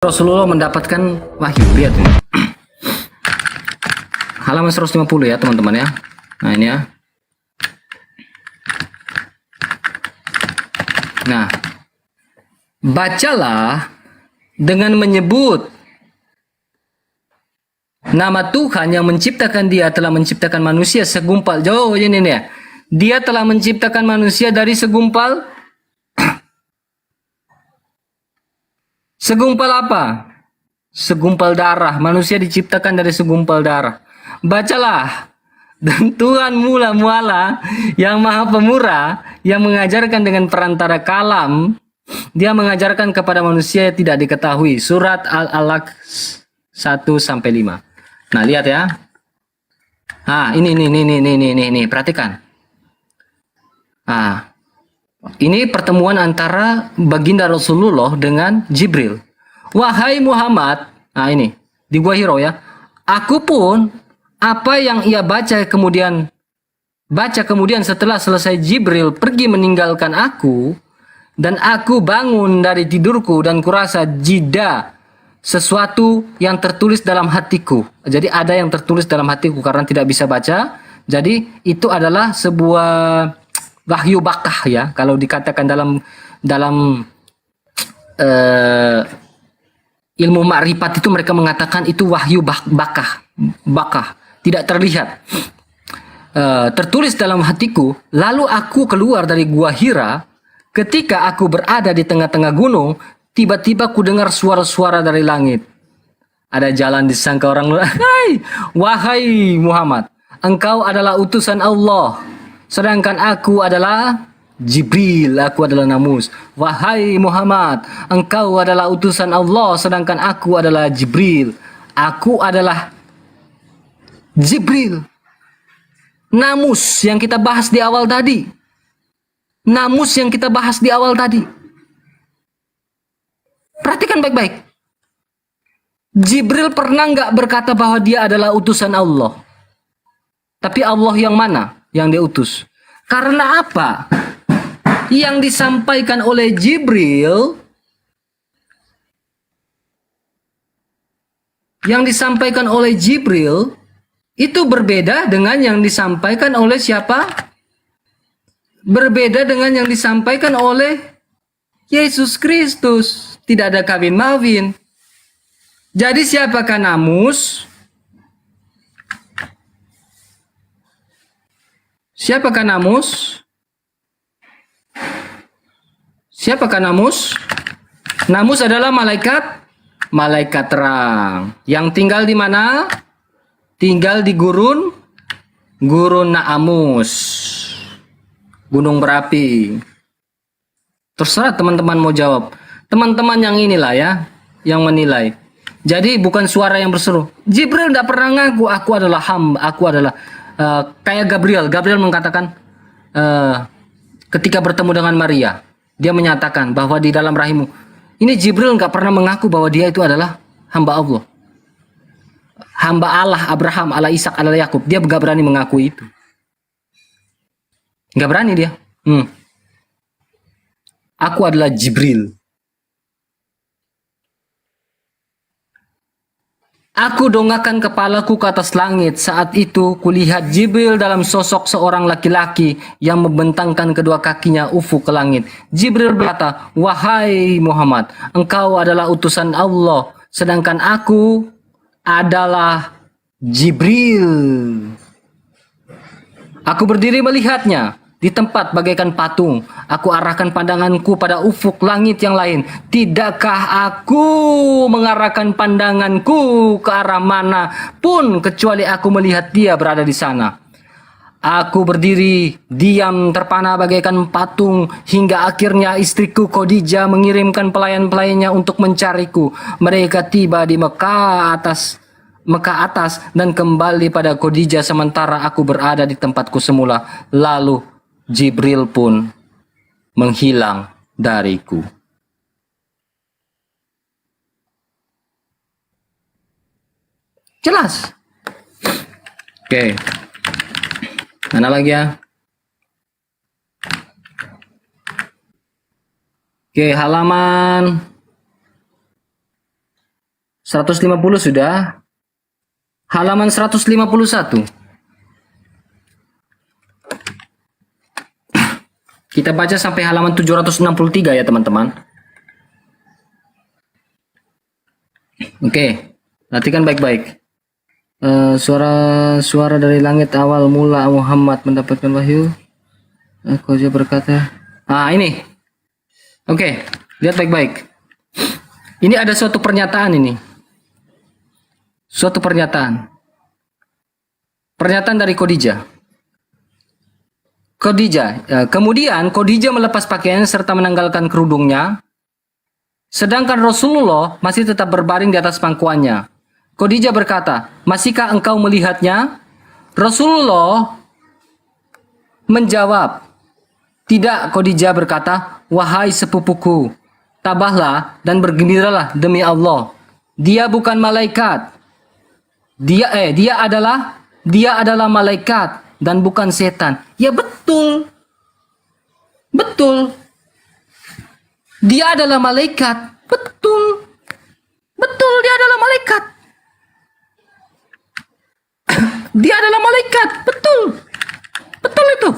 Rasulullah mendapatkan wahyu. Lihat ini. Halaman 150 ya teman-teman ya. Nah ini ya. Nah, bacalah dengan menyebut nama Tuhan yang menciptakan dia, telah menciptakan manusia segumpal. Jauh ini nih ya. Dia telah menciptakan manusia dari segumpal apa? Segumpal darah. Manusia diciptakan dari segumpal darah. Bacalah. Dan Tuhan mula muala yang maha pemurah, yang mengajarkan dengan perantara kalam, dia mengajarkan kepada manusia yang tidak diketahui. Surat Al-Alaq 1-5. Nah, lihat ya. Ah, ini, perhatikan. Ah, ini pertemuan antara baginda Rasulullah dengan Jibril. Wahai Muhammad, nah ini di Gua Hiro ya. Aku pun apa yang ia baca kemudian setelah selesai Jibril pergi meninggalkan aku, dan aku bangun dari tidurku dan kurasa jida sesuatu yang tertulis dalam hatiku. Jadi ada yang tertulis dalam hatiku karena tidak bisa baca. Jadi itu adalah sebuah wahyu bakah ya. Kalau dikatakan dalam ilmu makrifat itu mereka mengatakan itu wahyu bakah, tidak terlihat. Tertulis dalam hatiku, lalu aku keluar dari Gua Hira. Ketika aku berada di tengah-tengah gunung, tiba-tiba ku dengar suara-suara dari langit. Ada jalan disangka orang. Wahai Muhammad, engkau adalah utusan Allah, sedangkan aku adalah Jibril, aku adalah Namus. Wahai Muhammad, engkau adalah utusan Allah, sedangkan aku adalah Jibril. Aku adalah Jibril. Namus yang kita bahas di awal tadi. Namus yang kita bahas di awal tadi. Perhatikan baik-baik. Jibril pernah nggak berkata bahwa dia adalah utusan Allah? Tapi Allah yang mana yang dia utus? Karena apa? Yang disampaikan oleh Jibril, itu berbeda dengan yang disampaikan oleh siapa? Berbeda dengan yang disampaikan oleh Yesus Kristus. Tidak ada kawin-mawin. Jadi siapakah Namus? Siapakah Namus? Siapakah Namus? Namus adalah malaikat terang. Yang tinggal di mana? Tinggal di gurun Naamus. Gunung berapi. Terserah teman-teman mau jawab. Teman-teman yang inilah ya, yang menilai. Jadi bukan suara yang berseru. Jibril tidak pernah ngaku aku adalah hamba, aku adalah kayak Gabriel. Gabriel mengatakan ketika bertemu dengan Maria, dia menyatakan bahwa di dalam rahimmu. Ini Jibril nggak pernah mengaku bahwa dia itu adalah hamba Allah. Hamba Allah, Abraham, Allah Ishak, Allah Yakub. Dia nggak berani mengaku itu. Nggak berani dia. Aku adalah Jibril. Aku dongakkan kepalaku ke atas langit. Saat itu kulihat Jibril dalam sosok seorang laki-laki yang membentangkan kedua kakinya ufuk ke langit. Jibril berkata, wahai Muhammad, engkau adalah utusan Allah, sedangkan aku adalah Jibril. Aku berdiri melihatnya di tempat bagaikan patung. Aku arahkan pandanganku pada ufuk langit yang lain. Tidakkah aku mengarahkan pandanganku ke arah mana pun kecuali aku melihat dia berada di sana. Aku berdiri diam terpana bagaikan patung hingga akhirnya istriku Khadijah mengirimkan pelayan-pelayannya untuk mencariku. Mereka tiba di Mekah atas dan kembali pada Khadijah sementara aku berada di tempatku semula. Lalu Jibril pun menghilang dariku. Jelas? Oke. Mana lagi ya? Oke, halaman 150 sudah. Halaman 151. Kita baca sampai halaman 763 ya teman-teman. Oke, perhatikan baik-baik. Suara dari langit awal mula Muhammad mendapatkan wahyu. Aku aja berkata. Ini. Oke, lihat baik-baik. Ini ada suatu pernyataan ini. Suatu pernyataan. Pernyataan dari Khadijah. Kemudian Khadijah melepas pakaiannya serta menanggalkan kerudungnya. Sedangkan Rasulullah masih tetap berbaring di atas pangkuannya. Khadijah berkata, "Masihkah engkau melihatnya?" Rasulullah menjawab, "Tidak." Khadijah berkata, "Wahai sepupuku, tabahlah dan bergembiralah demi Allah. Dia bukan malaikat. Dia adalah malaikat dan bukan setan." Ya betul. Betul. Dia adalah malaikat. Betul. Betul, dia adalah malaikat. Dia adalah malaikat. Betul. Betul itu.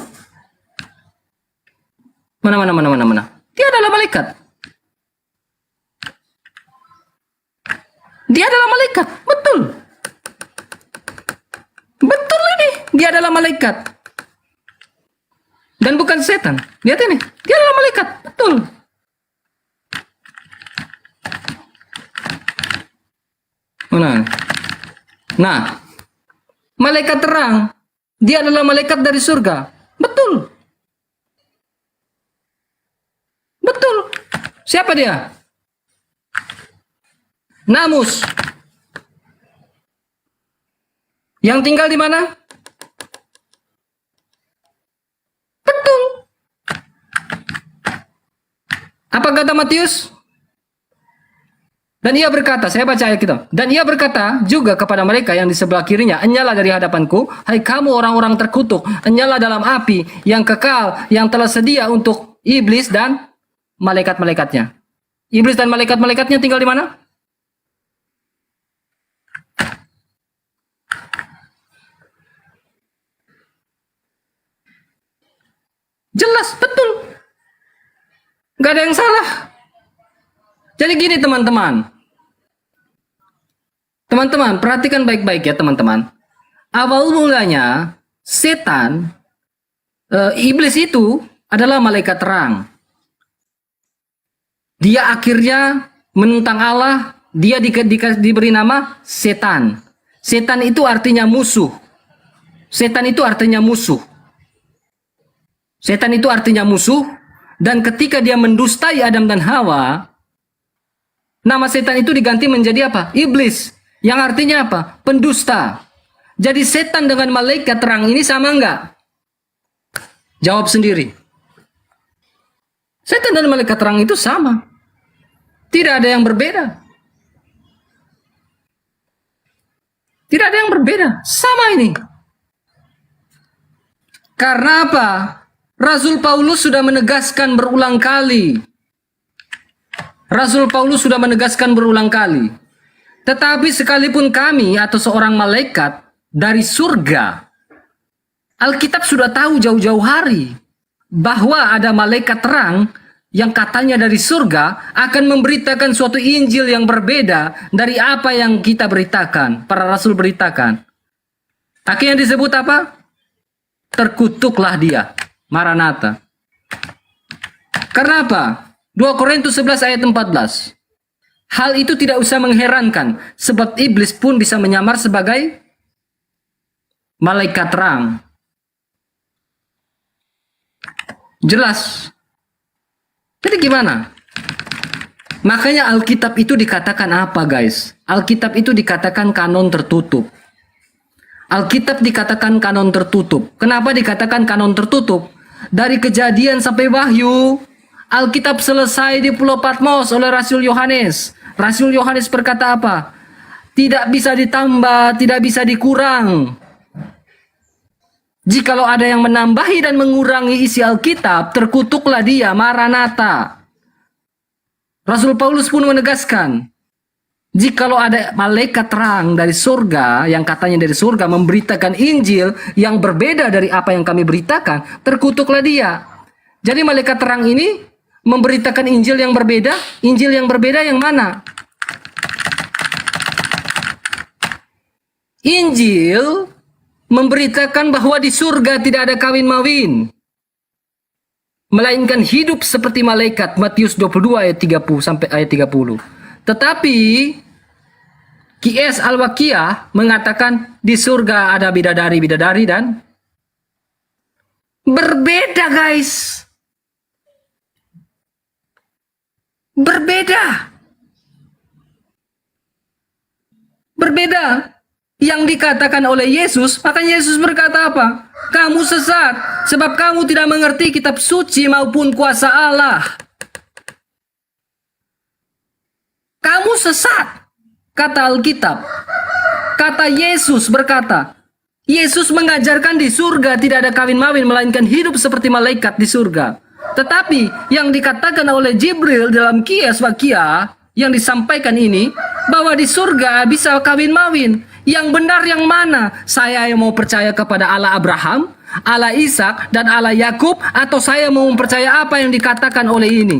Mana. Dia adalah malaikat. Dia adalah malaikat. Betul. Betul ini. Dia adalah malaikat. Dan bukan setan. Lihat ini. Dia adalah malaikat. Betul. Mana? Nah. Malaikat terang. Dia adalah malaikat dari surga. Betul. Betul. Siapa dia? Namus. Yang tinggal di mana? Betul. Apa kata Matius? Dan ia berkata, saya baca ayat kita. Dan ia berkata juga kepada mereka yang di sebelah kirinya, "Enyalah dari hadapanku, hai kamu orang-orang terkutuk, enyalah dalam api yang kekal yang telah sedia untuk iblis dan malaikat-malaikatnya." Iblis dan malaikat-malaikatnya tinggal di mana? Jelas, betul. Gak ada yang salah. Jadi gini teman-teman. Teman-teman, perhatikan baik-baik ya teman-teman. Awal mulanya, setan, iblis itu adalah malaikat terang. Dia akhirnya menentang Allah, dia diberi nama setan. Setan itu artinya musuh. Setan itu artinya musuh. Setan itu artinya musuh, dan ketika dia mendustai Adam dan Hawa, nama setan itu diganti menjadi apa? Iblis, yang artinya apa? Pendusta. Jadi setan dengan malaikat terang ini sama enggak? Jawab sendiri. Setan dan malaikat terang itu sama. Tidak ada yang berbeda. Tidak ada yang berbeda. Sama ini. Karena apa? Rasul Paulus sudah menegaskan berulang kali. Rasul Paulus sudah menegaskan berulang kali. Tetapi sekalipun kami atau seorang malaikat dari surga, Alkitab sudah tahu jauh-jauh hari bahwa ada malaikat terang yang katanya dari surga akan memberitakan suatu Injil yang berbeda dari apa yang kita beritakan, para rasul beritakan. Akhirnya disebut apa? Terkutuklah dia. Maranatha. Karena apa? 2 Korintus 11 ayat 14. Hal itu tidak usah mengherankan, sebab iblis pun bisa menyamar sebagai malaikat terang. Jelas. Jadi gimana? Makanya Alkitab itu dikatakan apa, guys? Alkitab itu dikatakan kanon tertutup. Alkitab dikatakan kanon tertutup. Kenapa dikatakan kanon tertutup? Dari Kejadian sampai Wahyu, Alkitab selesai di Pulau Patmos oleh Rasul Yohanes. Rasul Yohanes berkata apa? Tidak bisa ditambah, tidak bisa dikurang. Jikalau ada yang menambahi dan mengurangi isi Alkitab, terkutuklah dia, Maranatha. Rasul Paulus pun menegaskan, Jikalau ada malaikat terang dari surga yang katanya dari surga memberitakan Injil yang berbeda dari apa yang kami beritakan, terkutuklah dia. Jadi malaikat terang ini memberitakan Injil yang berbeda. Injil yang berbeda yang mana? Injil memberitakan bahwa di surga tidak ada kawin-mawin, melainkan hidup seperti malaikat. Matius 22 ayat 30 sampai ayat 30. Tetapi Qiyas Al-Waqiah mengatakan di surga ada bidadari-bidadari dan berbeda, guys. Berbeda. Berbeda. Yang dikatakan oleh Yesus, maka Yesus berkata apa? Kamu sesat, sebab kamu tidak mengerti kitab suci maupun kuasa Allah. Kamu sesat, kata Alkitab. Kata Yesus berkata, Yesus mengajarkan di surga tidak ada kawin-mawin, melainkan hidup seperti malaikat di surga. Tetapi yang dikatakan oleh Jibril dalam Qiyas Waqiah yang disampaikan ini, bahwa di surga bisa kawin-mawin. Yang benar yang mana? Saya yang mau percaya kepada Allah Abraham, Allah Ishak, dan Allah Yakub, atau saya mau mempercaya apa yang dikatakan oleh ini?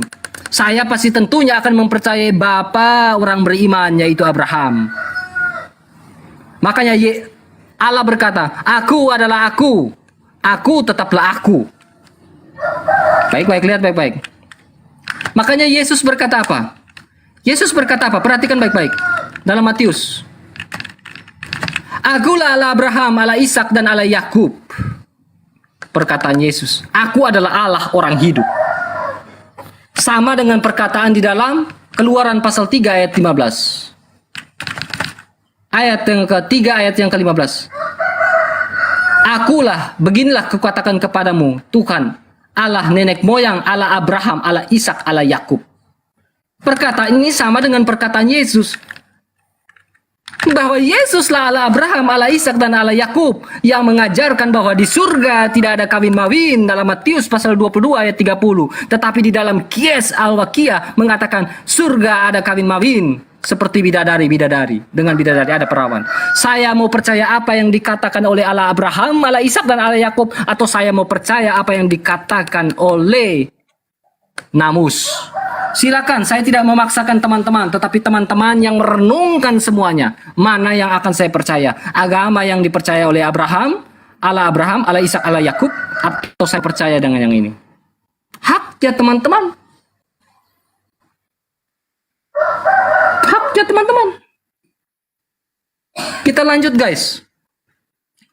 Saya pasti tentunya akan mempercayai bapa orang beriman, yaitu Abraham. Makanya Allah berkata, aku adalah aku tetaplah aku. Baik-baik, lihat baik-baik. Makanya Yesus berkata apa? Yesus berkata apa? Perhatikan baik-baik. Dalam Matius. Akulah Allah Abraham, Allah Ishak, dan Allah Yakub. Perkataan Yesus. Aku adalah Allah orang hidup. Sama dengan perkataan di dalam Keluaran pasal 3 ayat 15. Ayat yang ketiga, ayat yang ke-15. Akulah, beginilah kukatakan kepadamu, Tuhan, Allah nenek moyang, Allah Abraham, Allah Ishak, Allah Yakub. Perkataan ini sama dengan perkataan Yesus. Bahwa Yesuslah Allah Abraham, Allah Ishak, dan Allah Yakub yang mengajarkan bahwa di surga tidak ada kawin mawin dalam Matius pasal 22 ayat 30. Tetapi di dalam Qiyas Al-Waqiah mengatakan surga ada kawin mawin seperti bidadari-bidadari. Dengan bidadari ada perawan. Saya mau percaya apa yang dikatakan oleh Allah Abraham, Allah Ishak, dan Allah Yakub, atau saya mau percaya apa yang dikatakan oleh Namus? Silakan, saya tidak memaksakan teman-teman, tetapi teman-teman yang merenungkan semuanya, mana yang akan saya percaya? Agama yang dipercaya oleh Abraham, Allah Ishak, Allah Yakub, atau saya percaya dengan yang ini? Hak ya teman-teman. Hak ya teman-teman. Kita lanjut guys.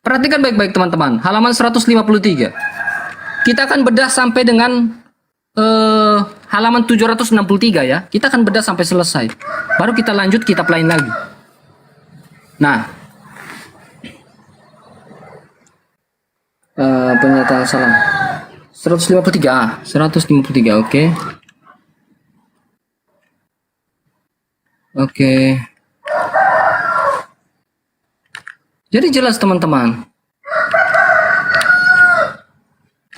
Perhatikan baik-baik teman-teman. Halaman 153. Kita akan bedah sampai dengan halaman 763 ya. Kita akan bedah sampai selesai. Baru kita lanjut kitab lain lagi. Nah, pernyataan salam 153. 153, oke. Oke. Jadi jelas teman-teman.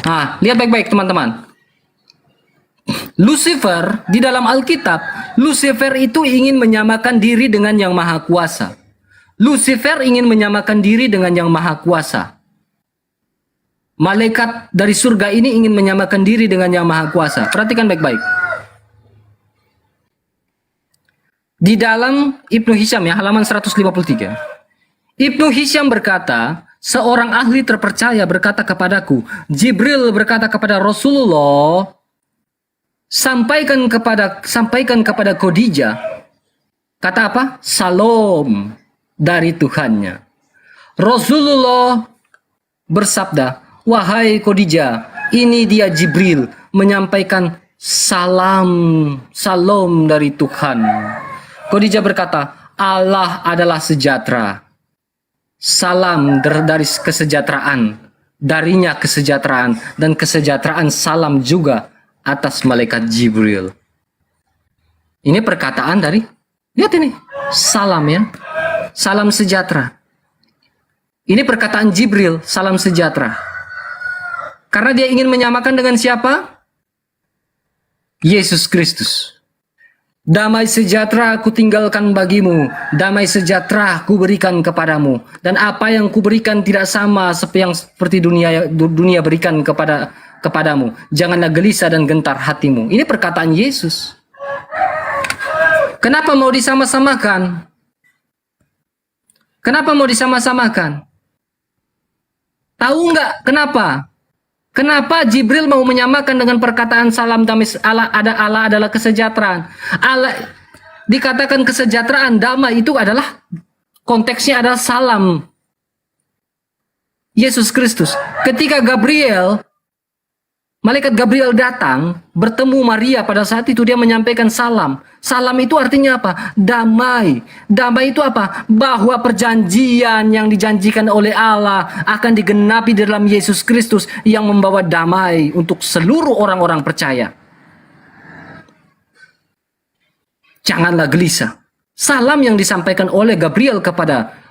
Nah, lihat baik-baik teman-teman. Lucifer di dalam Alkitab, Lucifer itu ingin menyamakan diri dengan yang maha kuasa. Lucifer ingin menyamakan diri dengan yang maha kuasa. Malaikat dari surga ini ingin menyamakan diri dengan yang maha kuasa. Perhatikan baik-baik. Di dalam Ibnu Hisham ya, halaman 153. Ibnu Hisham berkata, seorang ahli terpercaya berkata kepadaku, Jibril berkata kepada Rasulullah, sampaikan kepada Khadijah, kata apa? Salam dari Tuhannya. Rasulullah bersabda, wahai Khadijah, ini dia Jibril menyampaikan salam dari Tuhan. Khadijah berkata, Allah adalah sejahtera. Salam dari kesejahteraan, darinya kesejahteraan, dan kesejahteraan salam juga atas malaikat Jibril. Ini perkataan dari, lihat ini, salam ya, salam sejahtera. Ini perkataan Jibril, salam sejahtera. Karena dia ingin menyamakan dengan siapa? Yesus Kristus. Damai sejahtera ku tinggalkan bagimu, damai sejahtera ku berikan kepadamu, dan apa yang ku berikan tidak sama seperti dunia berikan kepadamu. Janganlah gelisah dan gentar hatimu. Ini perkataan Yesus. Kenapa mau disama-samakan? Kenapa mau disama-samakan? Tahu nggak kenapa? Kenapa Jibril mau menyamakan dengan perkataan salam damai Allah adalah kesejahteraan. Allah dikatakan kesejahteraan, damai itu adalah konteksnya adalah salam Yesus Kristus. Ketika malaikat Gabriel datang bertemu Maria pada saat itu, dia menyampaikan salam. Salam itu artinya apa? Damai. Damai itu apa? Bahwa perjanjian yang dijanjikan oleh Allah akan digenapi di dalam Yesus Kristus yang membawa damai untuk seluruh orang-orang percaya. Janganlah gelisah. Salam yang disampaikan oleh Gabriel kepada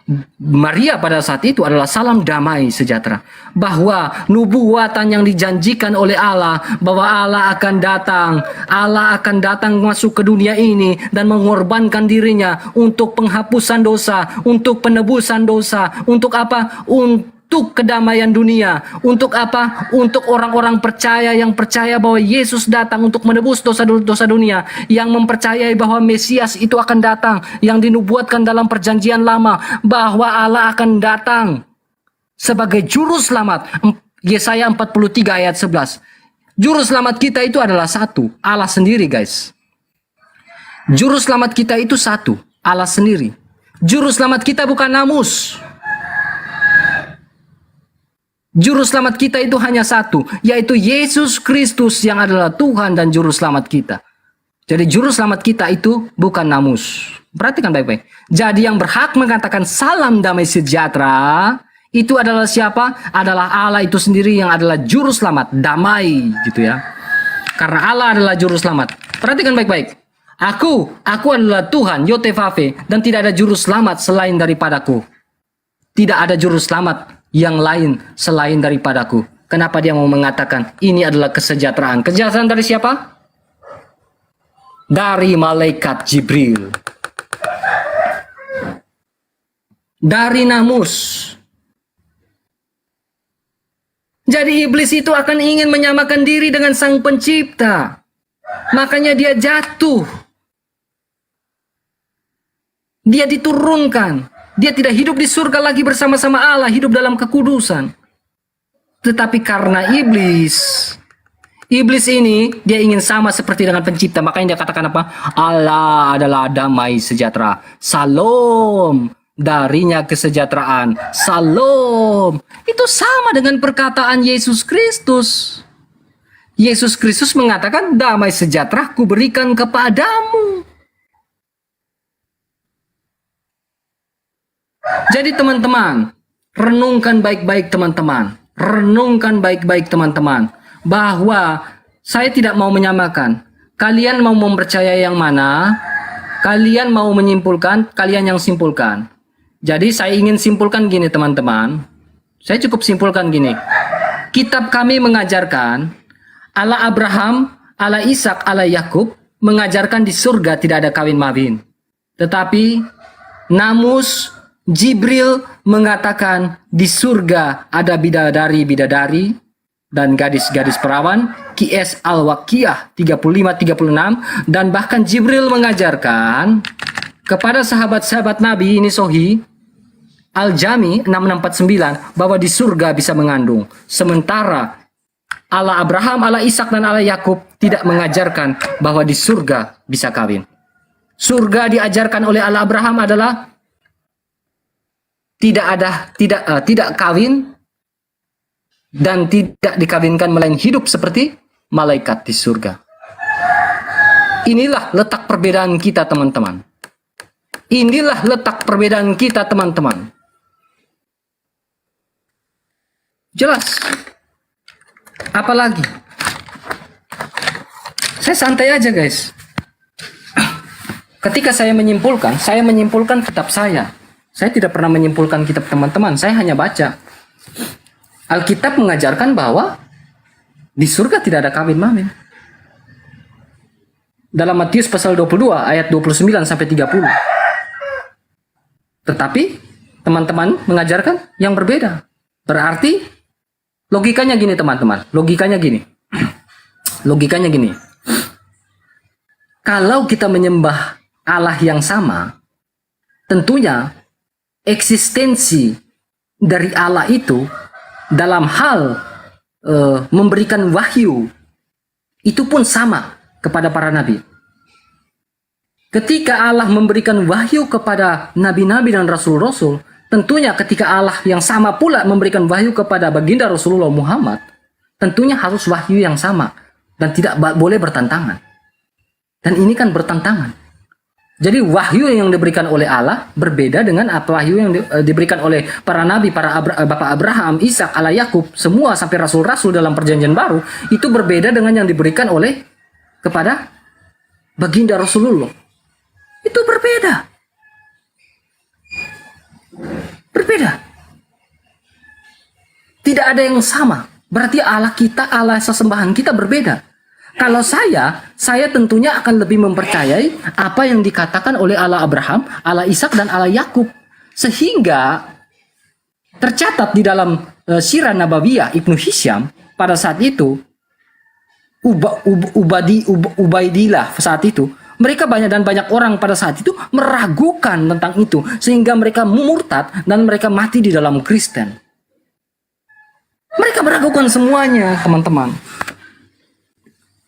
Maria pada saat itu adalah salam damai sejahtera. Bahwa nubuatan yang dijanjikan oleh Allah, bahwa Allah akan datang masuk ke dunia ini dan mengorbankan dirinya untuk penghapusan dosa, untuk penebusan dosa, untuk apa? Untuk kedamaian dunia. Untuk apa? Untuk orang-orang percaya yang percaya bahwa Yesus datang untuk menebus dosa-dosa dunia, yang mempercayai bahwa Mesias itu akan datang, yang dinubuatkan dalam perjanjian lama, bahwa Allah akan datang sebagai juru selamat. Yesaya 43 ayat 11. Juru selamat kita itu adalah satu, Allah sendiri, guys. Juru selamat kita itu satu, Allah sendiri. Juru selamat kita bukan namus. Juru selamat kita itu hanya satu, yaitu Yesus Kristus yang adalah Tuhan dan Juru selamat kita. Jadi Juru selamat kita itu bukan namus. Perhatikan baik-baik. Jadi yang berhak mengatakan salam damai sejahtera itu adalah siapa? Adalah Allah itu sendiri yang adalah Juru selamat, damai gitu ya. Karena Allah adalah Juru selamat. Perhatikan baik-baik. Aku adalah Tuhan, Yotevave, dan tidak ada Juru selamat selain daripadaku. Tidak ada Juru selamat yang lain selain daripadaku. Kenapa dia mau mengatakan ini adalah kesejahteraan? Kesejahteraan dari siapa? Dari malaikat Jibril. Dari namus. Jadi iblis itu akan ingin menyamakan diri dengan Sang Pencipta. Makanya dia jatuh. Dia diturunkan. Dia tidak hidup di surga lagi bersama-sama Allah, hidup dalam kekudusan. Tetapi karena iblis ini dia ingin sama seperti dengan Pencipta. Makanya dia katakan apa? Allah adalah damai sejahtera. Salom, darinya kesejahteraan. Salom. Itu sama dengan perkataan Yesus Kristus. Yesus Kristus mengatakan damai sejahtera ku berikan kepadamu. Jadi teman-teman, renungkan baik-baik teman-teman. Renungkan baik-baik teman-teman. Bahwa saya tidak mau menyamakan. Kalian mau mempercayai yang mana? Kalian mau menyimpulkan, kalian yang simpulkan. Jadi saya ingin simpulkan gini teman-teman. Saya cukup simpulkan gini. Kitab kami mengajarkan Allah Abraham, Allah Ishak, Allah Yakub mengajarkan di surga tidak ada kawin-mawin. Tetapi namus Jibril mengatakan di surga ada bidadari-bidadari dan gadis-gadis perawan, Qs Al-Waqiah 35-36, dan bahkan Jibril mengajarkan kepada sahabat-sahabat Nabi, ini Sohi Al-Jami 6649, bahwa di surga bisa mengandung. Sementara Allah Abraham, Allah Ishak, dan Allah Yakub tidak mengajarkan bahwa di surga bisa kawin. Surga diajarkan oleh Allah Abraham adalah tidak kawin dan tidak dikawinkan, melainkan hidup seperti malaikat di surga. Inilah letak perbedaan kita teman-teman. Inilah letak perbedaan kita teman-teman. Jelas. Apalagi? Saya santai aja guys. Ketika saya menyimpulkan kitab saya. Saya tidak pernah menyimpulkan kitab teman-teman, saya hanya baca. Alkitab mengajarkan bahwa di surga tidak ada kawin-mawin. dalam Matius pasal 22 ayat 29 sampai 30. Tetapi teman-teman mengajarkan yang berbeda. Berarti logikanya gini teman-teman, logikanya gini. Logikanya gini. Kalau kita menyembah Allah yang sama, tentunya eksistensi dari Allah itu dalam hal memberikan wahyu itu pun sama kepada para nabi. Ketika Allah memberikan wahyu kepada nabi-nabi dan rasul-rasul, tentunya ketika Allah yang sama pula memberikan wahyu kepada baginda Rasulullah Muhammad, tentunya harus wahyu yang sama dan tidak boleh bertentangan. Dan ini kan bertentangan. Jadi wahyu yang diberikan oleh Allah berbeda dengan apa wahyu yang diberikan oleh para nabi, para Bapak Abraham, Ishak, Allah Yakub, semua sampai rasul-rasul dalam perjanjian baru, itu berbeda dengan yang diberikan oleh kepada baginda Rasulullah. Itu berbeda. Berbeda. Tidak ada yang sama. Berarti Allah kita, Allah sesembahan kita berbeda. Kalau saya tentunya akan lebih mempercayai apa yang dikatakan oleh Allah Abraham, Allah Ishak, dan Allah Yakub. Sehingga tercatat di dalam Sirah Nabawiyah Ibnu Hisham pada saat itu, Ubaidillah saat itu, mereka banyak orang pada saat itu meragukan tentang itu. Sehingga mereka murtad dan mereka mati di dalam Kristen. Mereka meragukan semuanya, teman-teman.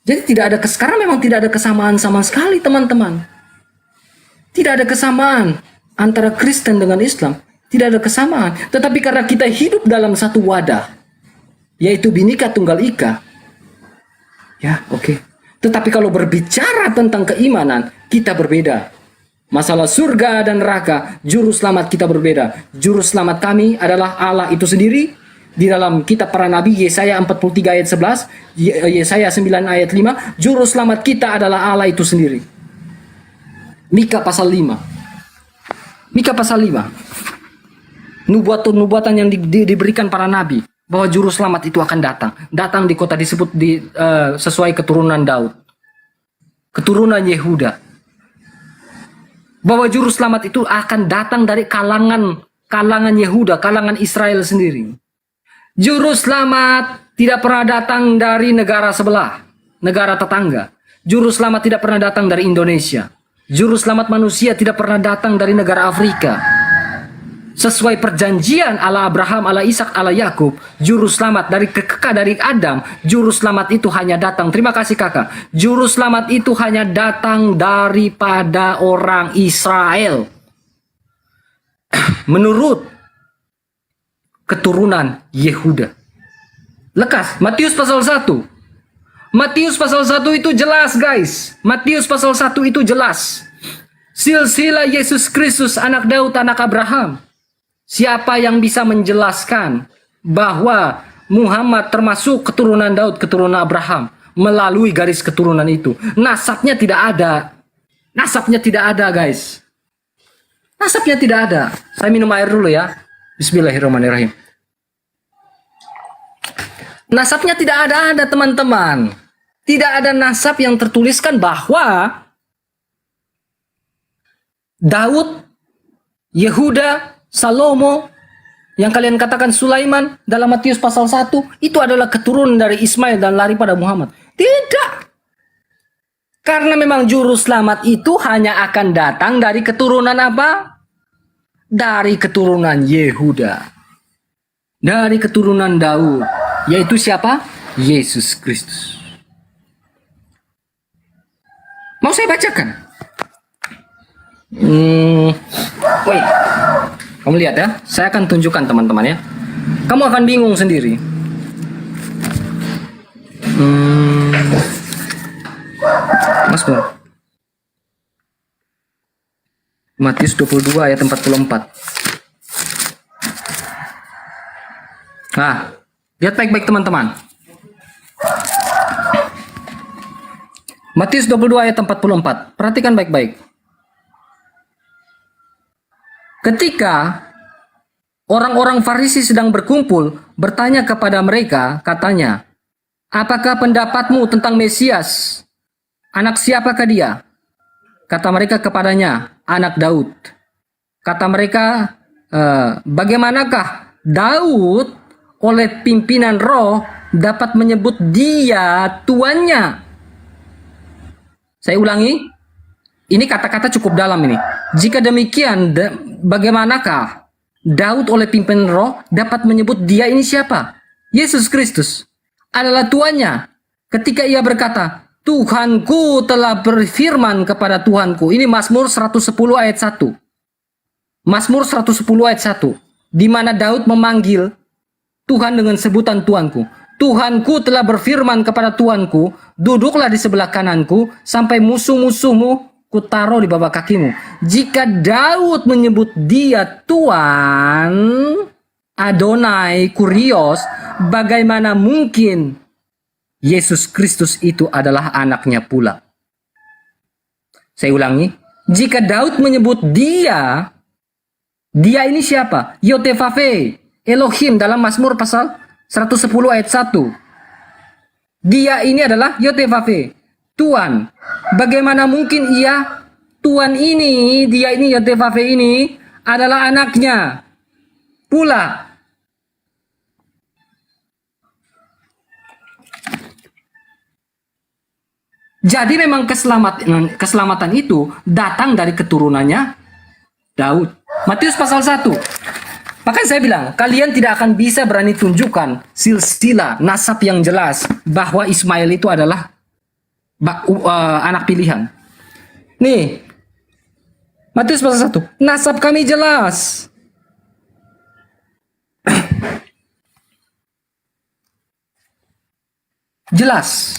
Jadi sekarang memang tidak ada kesamaan sama sekali, teman-teman. Tidak ada kesamaan antara Kristen dengan Islam. Tidak ada kesamaan. Tetapi karena kita hidup dalam satu wadah, yaitu Bhinneka Tunggal Ika. Ya, oke. Tetapi kalau berbicara tentang keimanan, kita berbeda. Masalah surga dan neraka, juru selamat kita berbeda. Juru selamat kami adalah Allah itu sendiri. Di dalam kitab para nabi, Yesaya 43 ayat 11, Yesaya 9 ayat 5, juru selamat kita adalah Allah itu sendiri. Mika pasal 5. Mika pasal 5. Nubuatan yang diberikan para nabi bahwa juru selamat itu akan datang. Datang di kota disebut sesuai keturunan Daud. Keturunan Yehuda. Bahwa juru selamat itu akan datang dari kalangan Yehuda, kalangan Israel sendiri. Juru selamat tidak pernah datang dari negara sebelah, negara tetangga. Juru selamat tidak pernah datang dari Indonesia. Juru selamat manusia tidak pernah datang dari negara Afrika. Sesuai perjanjian Allah Abraham, Allah Ishak, Allah Yakub, juru selamat dari Adam, juru selamat itu hanya datang. Terima kasih kakak. Juru selamat itu hanya datang daripada orang Israel. Menurut keturunan Yehuda. Lekas, Matius pasal 1. Matius pasal 1 itu jelas, guys. Matius pasal 1 itu jelas. Silsilah Yesus Kristus, anak Daud, anak Abraham. Siapa yang bisa menjelaskan bahwa Muhammad termasuk keturunan Daud, keturunan Abraham, melalui garis keturunan itu? Nasabnya tidak ada. Nasabnya tidak ada, guys. Nasabnya tidak ada. Saya minum air dulu ya. Bismillahirrahmanirrahim. Nasabnya tidak ada, teman-teman. Tidak ada nasab yang tertuliskan bahwa Daud, Yehuda, Salomo, yang kalian katakan Sulaiman dalam Matius pasal 1, itu adalah keturunan dari Ismail dan lari pada Muhammad. Tidak. Karena memang juru selamat itu hanya akan datang dari keturunan apa? Dari keturunan Yehuda. Dari keturunan Daud. Yaitu siapa? Yesus Kristus. Mau saya bacakan? Wait. Kamu lihat ya. Saya akan tunjukkan teman-teman ya. Kamu akan bingung sendiri. Mas Bro. Matius 22 ayat 44. Nah, lihat baik-baik teman-teman. Matius 22 ayat 44. Perhatikan baik-baik. Ketika orang-orang Farisi sedang berkumpul, bertanya kepada mereka, katanya, "Apakah pendapatmu tentang Mesias? Anak siapakah dia? Kata mereka kepadanya, anak Daud. Kata mereka, bagaimanakah Daud oleh pimpinan roh dapat menyebut dia tuannya? Saya ulangi, ini kata-kata cukup dalam ini. Jika demikian, bagaimanakah Daud oleh pimpinan roh dapat menyebut dia ini siapa? Yesus Kristus adalah tuannya. Ketika ia berkata, Tuhanku telah berfirman kepada Tuhanku. Ini Mazmur 110 ayat 1. Mazmur 110 ayat 1. Di mana Daud memanggil Tuhan dengan sebutan Tuanku. Tuhanku telah berfirman kepada Tuanku, duduklah di sebelah kananku sampai musuh-musuhmu kutaruh di bawah kakimu. Jika Daud menyebut dia Tuan, Adonai, Kurios, bagaimana mungkin Yesus Kristus itu adalah anaknya pula? Saya ulangi, jika Daud menyebut dia ini siapa? Yotevave, Elohim dalam Mazmur pasal 110 ayat 1. Dia ini adalah Yotevave, Tuhan. Bagaimana mungkin ia Tuhan ini, dia ini Yotevave ini adalah anaknya pula? Jadi memang keselamatan itu datang dari keturunannya Daud. Matius pasal 1. Makanya saya bilang, kalian tidak akan bisa berani tunjukkan silsilah nasab yang jelas bahwa Ismail itu adalah anak pilihan. Nih, Matius pasal 1. Nasab kami jelas. Jelas.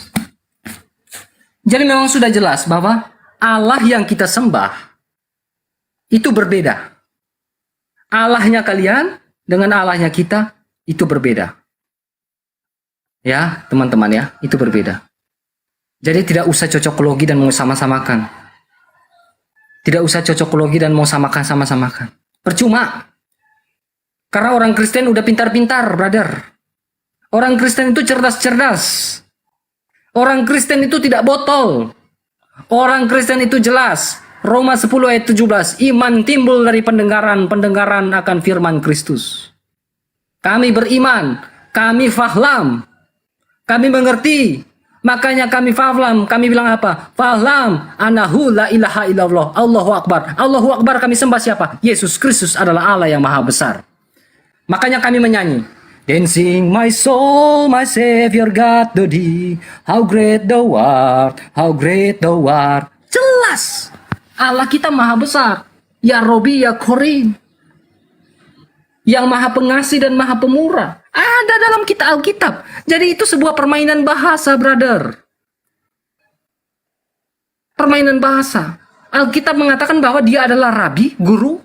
Jadi memang sudah jelas bahwa Allah yang kita sembah itu berbeda. Allahnya kalian dengan Allahnya kita itu berbeda. Ya, teman-teman ya, itu berbeda. Jadi tidak usah cocokologi dan mau sama-samakan. Tidak usah cocokologi dan mau sama-samakan. Percuma. Karena orang Kristen udah pintar-pintar, brother. Orang Kristen itu cerdas-cerdas. Orang Kristen itu tidak botol. Orang Kristen itu jelas. Roma 10 ayat 17. Iman timbul dari pendengaran akan firman Kristus. Kami beriman. Kami fahlam. Kami mengerti. Makanya kami fahlam. Kami bilang apa? Fahlam. Anahu la ilaha illallah. Allahu Akbar. Allahu Akbar kami sembah siapa? Yesus Kristus adalah Allah yang maha besar. Makanya kami menyanyi. Dancing my soul, my Savior God to thee. How great thou art, how great thou art. Jelas. Allah kita maha besar. Ya Robi, ya Korim. Yang maha pengasih dan maha pemurah. Ada dalam Alkitab. Jadi itu sebuah permainan bahasa, brother. Permainan bahasa. Alkitab mengatakan bahwa dia adalah Rabi, guru.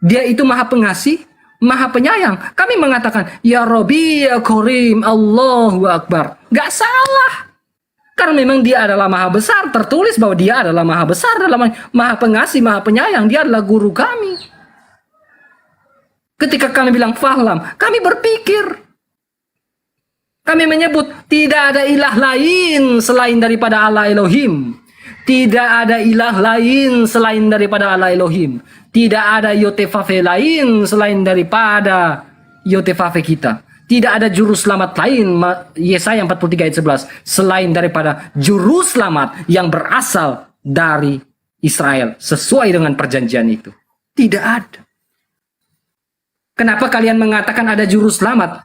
Dia itu maha pengasih, maha penyayang. Kami mengatakan, Ya Robi, Ya Korim, Allahu Akbar. Gak salah. Karena memang dia adalah maha besar. Tertulis bahwa dia adalah maha besar, dalam maha pengasih, maha penyayang. Dia adalah guru kami. Ketika kami bilang fahlam, kami berpikir. Kami menyebut, tidak ada ilah lain selain daripada Allah Elohim. Tidak ada ilah lain selain daripada Allah Elohim. Tidak ada Yotevave lain selain daripada Yotevave kita. Tidak ada juru selamat lain, Yesaya 43 ayat 11, selain daripada juru selamat yang berasal dari Israel. Sesuai dengan perjanjian itu. Tidak ada. Kenapa kalian mengatakan ada juru selamat?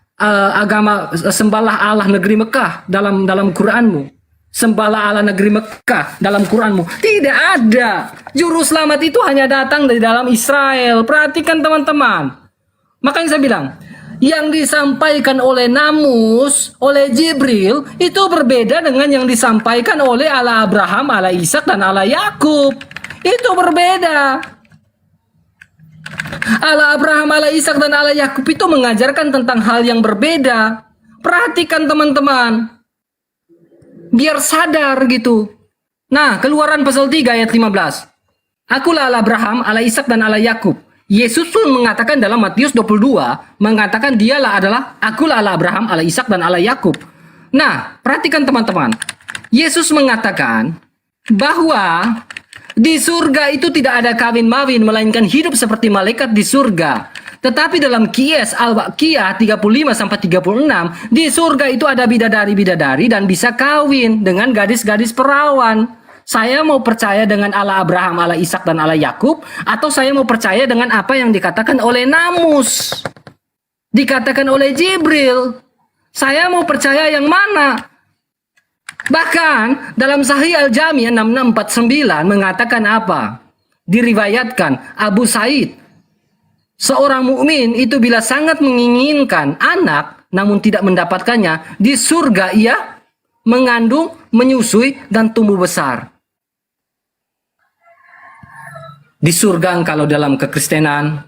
Agama sembahlah Allah negeri Mekah dalam Quranmu. Sembahlah Allah negeri Mekah dalam Quranmu. Tidak ada. Juru selamat itu hanya datang dari dalam Israel. Perhatikan teman-teman. Makanya saya bilang, yang disampaikan oleh Namus, oleh Jibril, itu berbeda dengan yang disampaikan oleh Allah Abraham, Allah Ishak, dan Allah Yakub. Itu berbeda. Allah Abraham, Allah Ishak, dan Allah Yakub itu mengajarkan tentang hal yang berbeda. Perhatikan teman-teman. Biar sadar gitu. Nah, Keluaran pasal 3 ayat 15. Akulah Allah Abraham, Allah Ishak, dan Allah Yakub. Yesus pun mengatakan dalam Matius 22, mengatakan dialah adalah akulah Allah Abraham, Allah Ishak, dan Allah Yakub. Nah, perhatikan teman-teman. Yesus mengatakan bahwa di surga itu tidak ada kawin-mawin, melainkan hidup seperti malaikat di surga. Tetapi dalam Qiyas Al-Waqiyah 35-36, di surga itu ada bidadari-bidadari dan bisa kawin dengan gadis-gadis perawan. Saya mau percaya dengan Allah Abraham, Allah Ishak, dan Allah Yakub, atau saya mau percaya dengan apa yang dikatakan oleh Namus, dikatakan oleh Jibril. Saya mau percaya yang mana? Bahkan dalam Sahih Al-Jami 6649 mengatakan apa? Diriwayatkan Abu Said, seorang mukmin itu bila sangat menginginkan anak namun tidak mendapatkannya, di surga ia mengandung, menyusui, dan tumbuh besar. Di surga, kalau dalam kekristenan,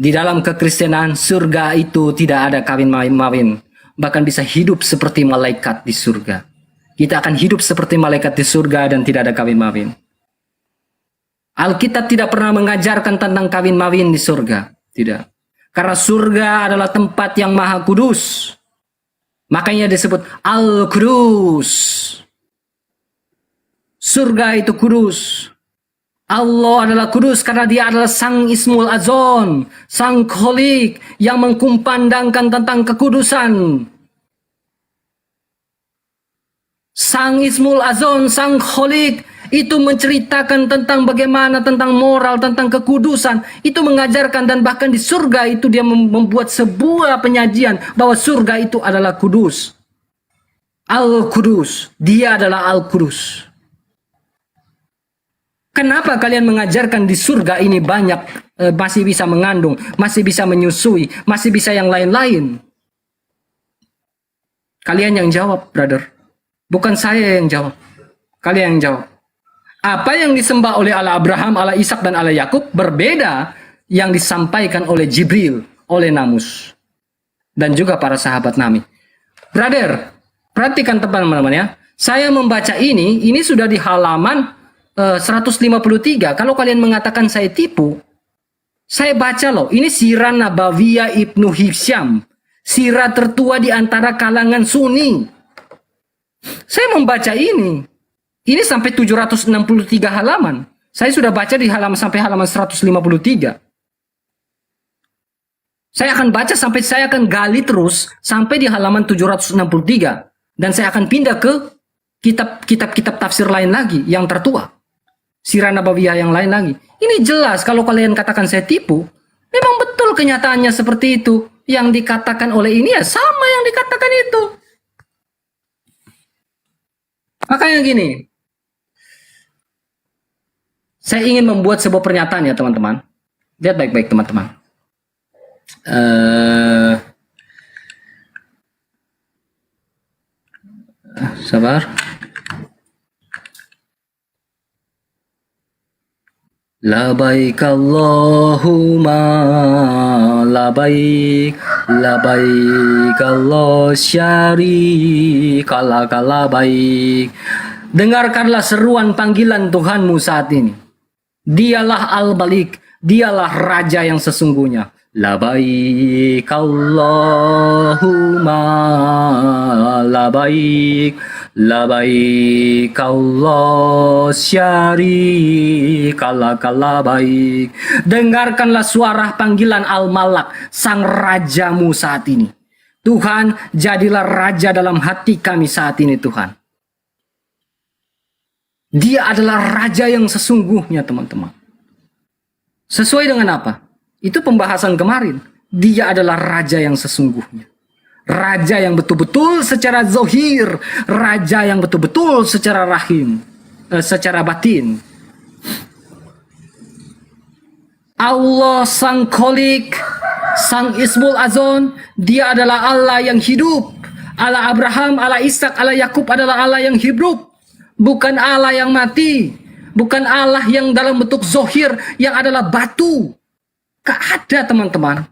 di dalam kekristenan surga itu tidak ada kawin-mawin, bahkan bisa hidup seperti malaikat di surga. Kita akan hidup seperti malaikat di surga dan tidak ada kawin-mawin. Alkitab tidak pernah mengajarkan tentang kawin-mawin di surga. Tidak. Karena surga adalah tempat yang maha kudus. Makanya disebut Al-Qudus. Surga itu kudus. Allah adalah kudus karena dia adalah Sang Ismul Azon, Sang Kholik yang mengkumandangkan tentang kekudusan. Sang Ismul Azon, Sang Kholik itu menceritakan tentang bagaimana, tentang moral, tentang kekudusan. Itu mengajarkan, dan bahkan di surga itu dia membuat sebuah penyajian bahwa surga itu adalah kudus. Al-Qudus, dia adalah Al-Qudus. Kenapa kalian mengajarkan di surga ini banyak, masih bisa mengandung, masih bisa menyusui, masih bisa yang lain-lain? Kalian yang jawab, brother. Bukan saya yang jawab. Kalian yang jawab. Apa yang disembah oleh Allah Abraham, Allah Ishak, dan Allah Yakub berbeda yang disampaikan oleh Jibril, oleh Namus, dan juga para sahabat Nabi. Brother, perhatikan teman-teman ya. Saya membaca ini sudah di halaman 153. Kalau kalian mengatakan saya tipu, saya baca loh. Ini Sirah Nabawiyah Ibnu Hisham. Sirah tertua di antara kalangan Sunni. Saya membaca ini sampai 763 halaman. Saya sudah baca di halaman sampai halaman 153. Saya akan baca sampai, saya akan gali terus sampai di halaman 763. Dan saya akan pindah ke kitab-kitab tafsir lain lagi yang tertua. Sirah Nabawiyah yang lain lagi. Ini jelas kalau kalian katakan saya tipu, memang betul kenyataannya seperti itu. Yang dikatakan oleh ini ya sama yang dikatakan itu. Makanya gini, saya ingin membuat sebuah pernyataan ya teman-teman. Lihat baik-baik teman-teman. Sabar. Labaik Allahumma labaik, labaik Allah syarika laka labaik. Dengarkanlah seruan panggilan Tuhanmu saat ini. Dialah Al-Malik, dialah Raja yang sesungguhnya. Labaik Allahumma labaik, labaik Allah syarika laka labaik. Dengarkanlah suara panggilan Al-Malak, sang rajamu saat ini. Tuhan, jadilah raja dalam hati kami saat ini Tuhan. Dia adalah raja yang sesungguhnya teman-teman. Sesuai dengan apa? Itu pembahasan kemarin. Dia adalah raja yang sesungguhnya. Raja yang betul-betul secara zahir, raja yang betul-betul secara rahim, secara batin. Allah Sang Kholik, Sang Ismul Azon, dia adalah Allah yang hidup. Allah Abraham, Allah Ishak, Allah Yakub adalah Allah yang hidup, bukan Allah yang mati, bukan Allah yang dalam bentuk zahir yang adalah batu. Gak ada teman-teman.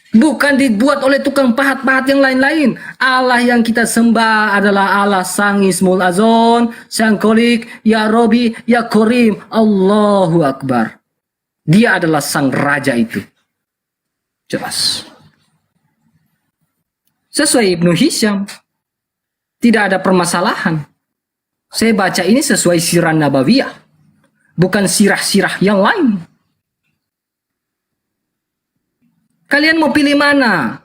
Bukan dibuat oleh tukang pahat-pahat yang lain-lain. Allah yang kita sembah adalah Allah Sang Ismul Azon, Sang Kholik, Ya Robi, Ya Korim, Allahu Akbar. Dia adalah sang raja itu. Jelas. Sesuai Ibnu Hisham, tidak ada permasalahan. Saya baca ini sesuai sirah Nabawiyah, bukan sirah-sirah yang lain. Kalian mau pilih mana?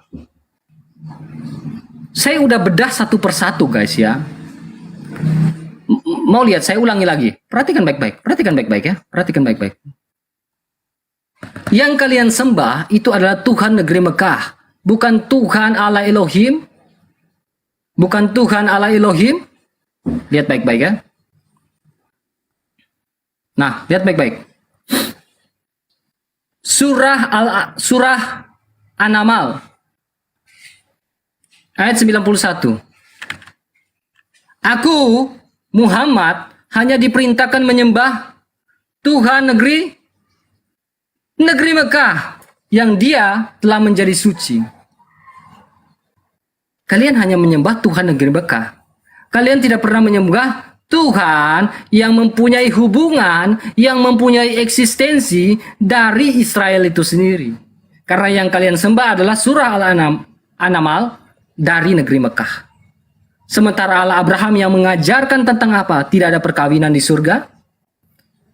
Saya udah bedah satu persatu guys ya. Mau lihat, saya ulangi lagi. Perhatikan baik-baik, perhatikan baik-baik ya. Perhatikan baik-baik. Yang kalian sembah itu adalah Tuhan negeri Mekah. Bukan Tuhan Allah Elohim. Bukan Tuhan Allah Elohim. Lihat baik-baik ya. Nah, lihat baik-baik. Surah An-Naml ayat 91. Aku Muhammad hanya diperintahkan menyembah Tuhan negeri Mekah yang dia telah menjadi suci. Kalian hanya menyembah Tuhan negeri Mekah. Kalian tidak pernah menyembah Tuhan yang mempunyai hubungan, yang mempunyai eksistensi dari Israel itu sendiri. Karena yang kalian sembah adalah surah An-Naml dari negeri Mekah. Sementara Allah Abraham yang mengajarkan tentang apa? Tidak ada perkawinan di surga.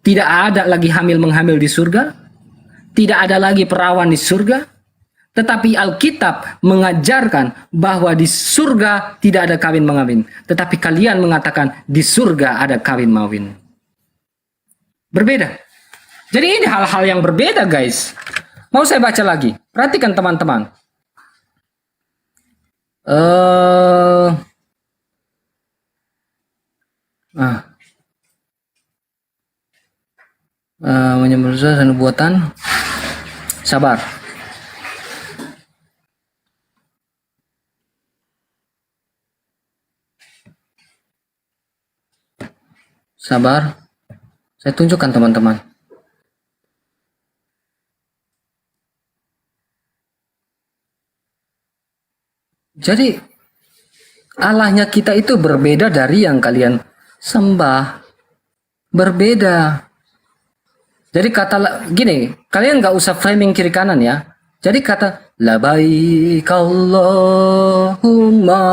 Tidak ada lagi hamil-menghamil di surga. Tidak ada lagi perawan di surga. Tetapi Alkitab mengajarkan bahwa di surga tidak ada kawin mengawin. Tetapi kalian mengatakan di surga ada kawin mawin. Berbeda. Jadi ini hal-hal yang berbeda guys. Mau saya baca lagi. Perhatikan teman-teman. Menyembah nubuatan. Sabar. Sabar. Saya tunjukkan teman-teman. Jadi Allahnya kita itu berbeda dari yang kalian sembah. Berbeda. Jadi kata gini, kalian nggak usah framing kiri kanan ya. Jadi kata labaik Allahumma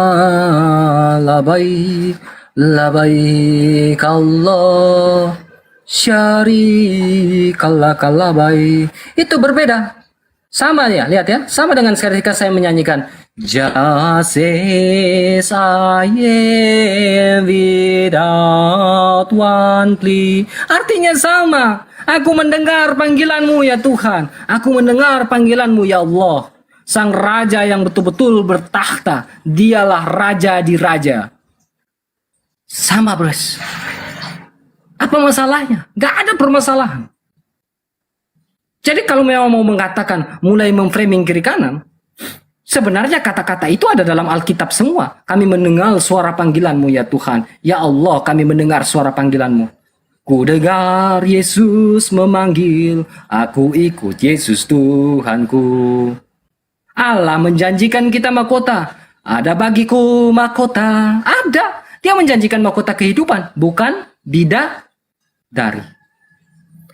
labaik labaik Allah syarikallah labaik. Itu berbeda. Sama ya, lihat ya. Sama dengan ketika saya menyanyikan Just as I am without one plea. Artinya sama. Aku mendengar panggilanmu ya Tuhan. Aku mendengar panggilanmu ya Allah. Sang Raja yang betul-betul bertakhta. Dialah Raja di Raja. Sama bros. Apa masalahnya? Gak ada permasalahan. Jadi kalau memang mau mengatakan mulai memframing kiri kanan, sebenarnya kata-kata itu ada dalam Alkitab semua. Kami mendengar suara panggilanmu ya Tuhan. Ya Allah, kami mendengar suara panggilanmu. Ku dengar Yesus memanggil, aku ikut Yesus Tuhanku. Allah menjanjikan kita mahkota. Ada bagiku mahkota. Ada. Dia menjanjikan mahkota kehidupan, bukan bidadari.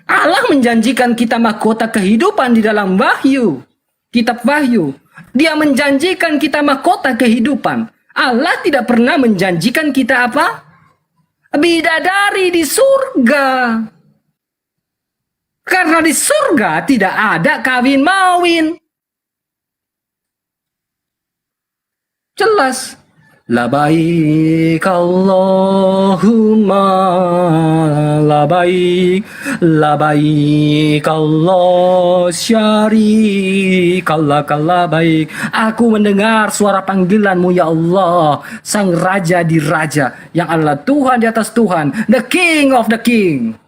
Allah menjanjikan kita mahkota kehidupan di dalam Wahyu. Kitab Wahyu. Dia menjanjikan kita mahkota kehidupan. Allah tidak pernah menjanjikan kita apa? Bidadari di surga. Karena di surga tidak ada kawin mawin. Jelas. Labaik Allahumma labaik labaik Allah syarikallah labaik. Aku mendengar suara panggilanmu ya Allah, Sang Raja di Raja, yang adalah Tuhan di atas Tuhan, the King of the King.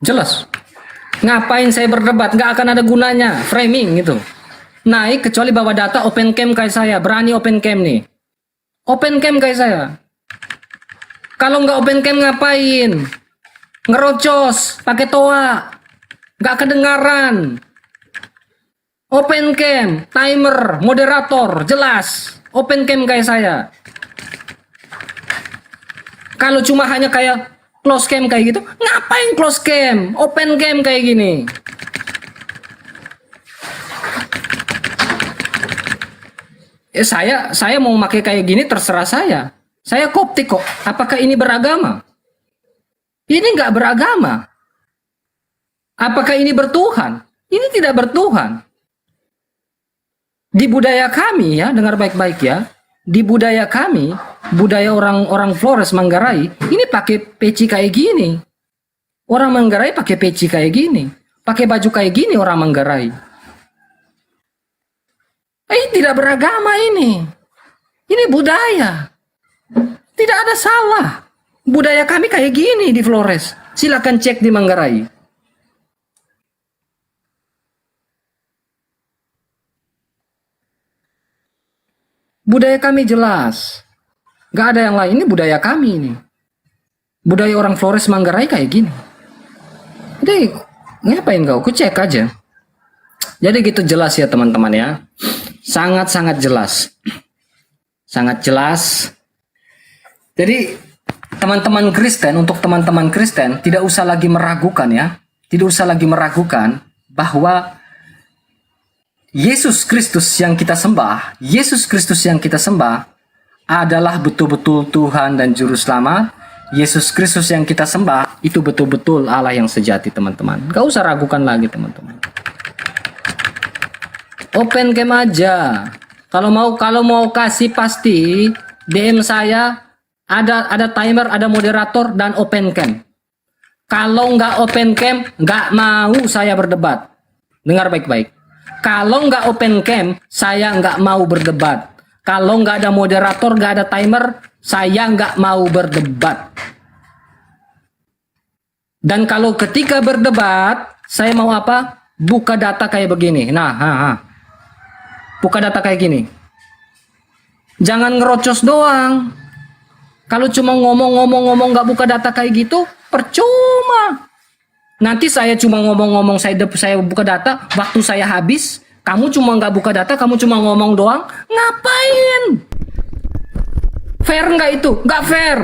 Jelas. Ngapain saya berdebat? Nggak akan ada gunanya. Framing gitu. Naik kecuali bawa data open cam kayak saya. Berani open cam nih. Open cam kayak saya. Kalau nggak open cam ngapain? Ngerocos. Pakai toa. Nggak kedengaran. Open cam. Timer. Moderator. Jelas. Open cam kayak saya. Kalau cuma hanya kayak close cam kayak gitu, ngapain close cam? Open cam kayak gini. Saya mau pakai kayak gini terserah saya. Saya Koptik kok. Apakah ini beragama? Ini nggak beragama. Apakah ini bertuhan? Ini tidak bertuhan. Di budaya kami ya, dengar baik-baik ya. Di budaya kami, budaya orang-orang Flores Manggarai, ini pakai peci kayak gini. Orang Manggarai pakai peci kayak gini. Pakai baju kayak gini orang Manggarai. Tidak beragama ini. Ini budaya. Tidak ada salah. Budaya kami kayak gini di Flores. Silakan cek di Manggarai. Budaya kami jelas. Gak ada yang lain. Ini budaya kami ini. Budaya orang Flores Manggarai kayak gini. Jadi ngapain kau? Ku cek aja. Jadi gitu jelas ya teman-teman ya. Sangat-sangat jelas. Sangat jelas. Jadi teman-teman Kristen, untuk teman-teman Kristen tidak usah lagi meragukan ya. Tidak usah lagi meragukan bahwa Yesus Kristus yang kita sembah, Yesus Kristus yang kita sembah adalah betul-betul Tuhan dan Juru Selamat. Yesus Kristus yang kita sembah itu betul-betul Allah yang sejati, teman-teman. Gak usah ragukan lagi, teman-teman. Open cam aja. Kalau mau kasih pasti DM saya, ada timer, ada moderator dan open cam. Kalau nggak open cam, nggak mau saya berdebat. Dengar baik-baik. Kalau nggak open cam, saya nggak mau berdebat. Kalau nggak ada moderator, nggak ada timer, saya nggak mau berdebat. Dan kalau ketika berdebat, saya mau apa? Buka data kayak begini. Nah, buka data kayak gini. Jangan ngerocos doang. Kalau cuma ngomong-ngomong nggak buka data kayak gitu, percuma. Nanti saya cuma ngomong-ngomong, saya buka data, waktu saya habis, kamu cuma nggak buka data, kamu cuma ngomong doang, ngapain? Fair nggak itu? Nggak fair.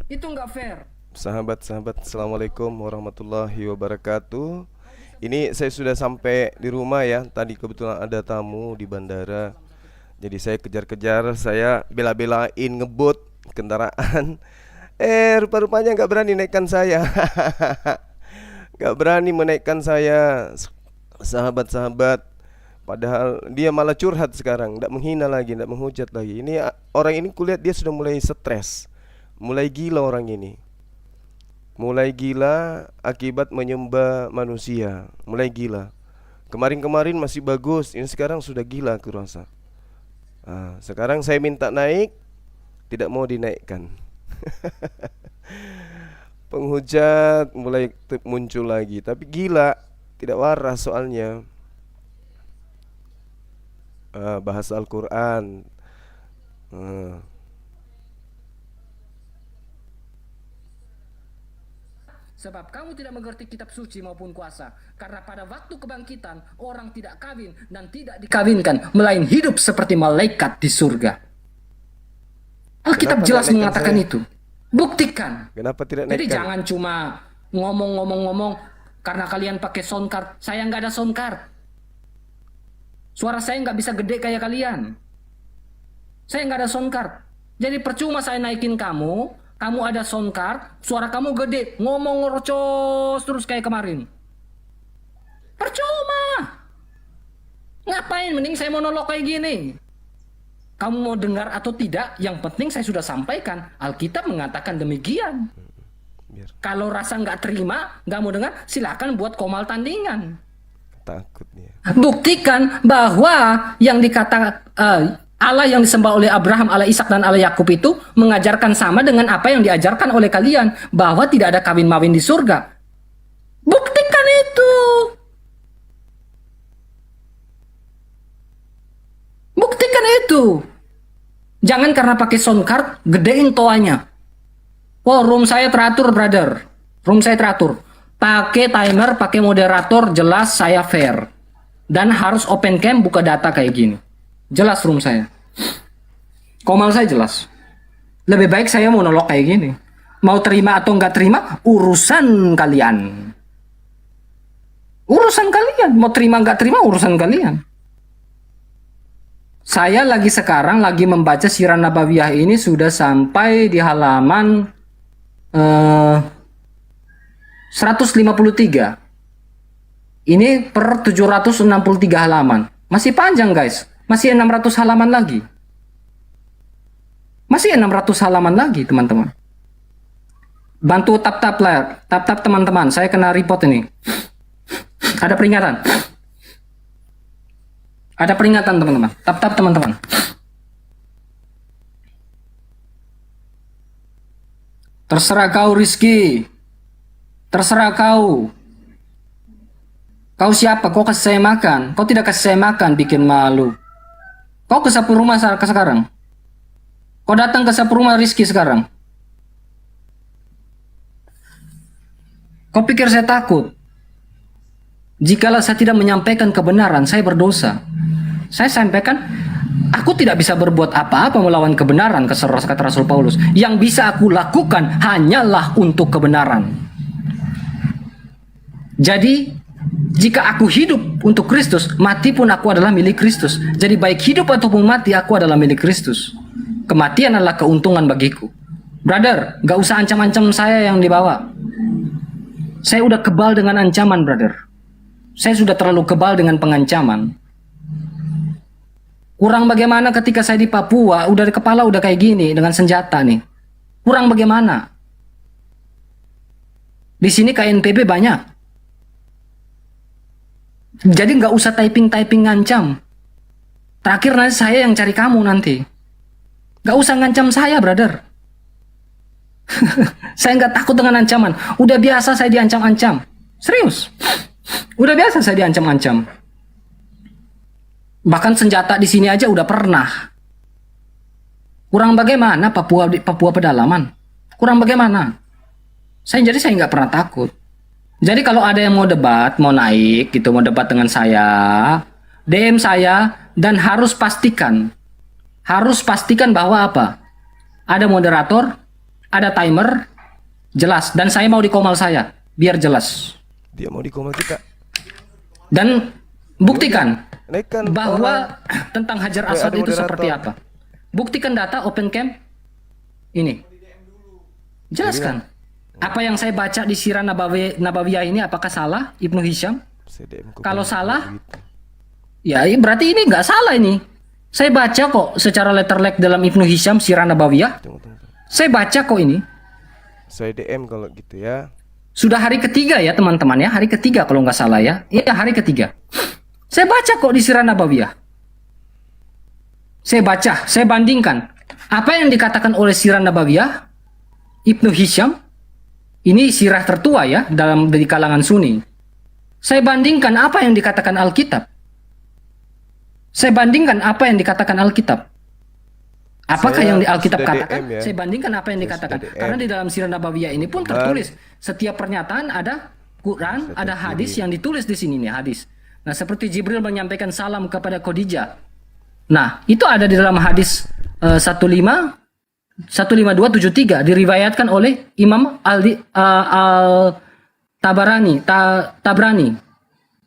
Itu nggak fair. Sahabat-sahabat, assalamualaikum warahmatullahi wabarakatuh. Ini saya sudah sampai di rumah ya. Tadi kebetulan ada tamu di bandara, jadi saya kejar-kejar, saya bela-belain ngebut kendaraan. Rupa-rupanya nggak berani naikkan saya. Gak berani menaikkan saya, sahabat-sahabat. Padahal dia malah curhat sekarang, tidak menghina lagi, tidak menghujat lagi. Ini orang ini kulihat dia sudah mulai stres, mulai gila orang ini. Mulai gila akibat menyembah manusia, mulai gila. Kemarin-kemarin masih bagus, ini sekarang sudah gila aku rasa. Sekarang saya minta naik, tidak mau dinaikkan. Penghujat mulai muncul lagi, tapi gila, tidak waras soalnya. Bahasa Al-Quran. Sebab kamu tidak mengerti kitab suci maupun kuasa. Karena pada waktu kebangkitan, orang tidak kawin dan tidak dikawinkan, melainkan hidup seperti malaikat di surga. Alkitab jelas mengatakan itu. Buktikan. Kenapa tidak Jadi naikkan? jangan cuma ngomong karena kalian pakai sound card. Saya nggak ada sound card. Suara saya nggak bisa gede kayak kalian. Saya nggak ada sound card. Jadi percuma saya naikin kamu. Kamu ada sound card, suara kamu gede, ngomong ngerocos terus kayak kemarin. Percuma. Ngapain? Mending saya monolog kayak gini. Kamu mau dengar atau tidak, yang penting saya sudah sampaikan. Alkitab mengatakan demikian. Kalau rasa nggak terima, nggak mau dengar, silakan buat komal tandingan. Takut nih. Buktikan bahwa yang dikatakan Allah yang disembah oleh Abraham, Allah Ishak dan Allah Yakub itu mengajarkan sama dengan apa yang diajarkan oleh kalian, bahwa tidak ada kawin-mawin di surga. Buktikan itu. Buktikan itu. Jangan karena pakai sound card, gedein toanya. Oh, room saya teratur, brother. Room saya teratur. Pakai timer, pakai moderator, jelas saya fair. Dan harus open cam, buka data kayak gini. Jelas room saya. Komal saya jelas. Lebih baik saya monolog kayak gini. Mau terima atau nggak terima, urusan kalian. Urusan kalian. Mau terima nggak terima, urusan kalian. Saya sekarang lagi membaca Sirah Nabawiyah ini sudah sampai di halaman 153. Ini per 763 halaman. Masih panjang guys. Masih 600 halaman lagi. Masih 600 halaman lagi teman-teman. Bantu tap-tap lah. Tap-tap teman-teman. Saya kena report ini. Ada peringatan. Ada peringatan teman-teman. Tap-tap teman-teman. Terserah kau Rizky. Terserah kau. Kau siapa? Kau kasih saya makan. Kau tidak kasih saya makan, bikin malu. Kau ke sapu rumah sekarang. Kau datang ke sapu rumah Rizky sekarang. Kau pikir saya takut? Jikalau saya tidak menyampaikan kebenaran, saya berdosa. Saya sampaikan, aku tidak bisa berbuat apa-apa melawan kebenaran, kata Rasul Paulus. Yang bisa aku lakukan hanyalah untuk kebenaran. Jadi, jika aku hidup untuk Kristus, mati pun aku adalah milik Kristus. Jadi baik hidup ataupun mati, aku adalah milik Kristus. Kematian adalah keuntungan bagiku. Brother, gak usah ancam-ancam saya yang dibawa. Saya udah kebal dengan ancaman, brother. Saya sudah terlalu kebal dengan pengancaman. Kurang bagaimana ketika saya di Papua, udah di kepala udah kayak gini dengan senjata nih. Kurang bagaimana? Di sini KNPB banyak. Jadi nggak usah typing ngancam. Terakhir nanti saya yang cari kamu nanti. Nggak usah ngancam saya, brother. Saya nggak takut dengan ancaman. Udah biasa saya diancam-ancam. Serius. Udah biasa saya diancam-ancam. Bahkan senjata di sini aja udah pernah. Kurang bagaimana Papua pedalaman? Kurang bagaimana? Jadi saya nggak pernah takut. Jadi kalau ada yang mau debat, mau naik gitu, mau debat dengan saya, DM saya dan harus pastikan bahwa apa? Ada moderator, ada timer, jelas. Dan saya mau di komal saya, biar jelas. Dia mau di komal kita. Dan buktikan Nekan bahwa tentang Hajar Aswad itu moderator. seperti apa. Buktikan data open cam ini. Jelaskan. Apa yang saya baca di Sirah Nabawiyah ini apakah salah Ibnu Hisham? Kalau salah, ya berarti ini nggak salah ini. Saya baca kok secara letterlek dalam Ibnu Hisham Sirah Nabawiyah. Saya baca kok ini. Saya DM kalau gitu ya. Sudah hari ketiga ya teman-teman ya. Hari ketiga kalau nggak salah ya. Iya hari ketiga. Saya baca kok di Sirah Nabawiyah. Saya baca, saya bandingkan. Apa yang dikatakan oleh Sirah Nabawiyah, Ibnu Hisham, ini sirah tertua ya dari kalangan Sunni. Saya bandingkan apa yang dikatakan Alkitab. Saya bandingkan apa yang dikatakan Alkitab. Apakah yang di Alkitab katakan? DM, ya. Saya bandingkan apa yang dikatakan. Karena di dalam Sirah Nabawiyah ini pun tertulis setiap pernyataan ada Quran, ada hadis yang ditulis di sini nih hadis. Nah, seperti Jibril menyampaikan salam kepada Khadijah. Nah, itu ada di dalam hadis 15273 diriwayatkan oleh Imam Tabrani.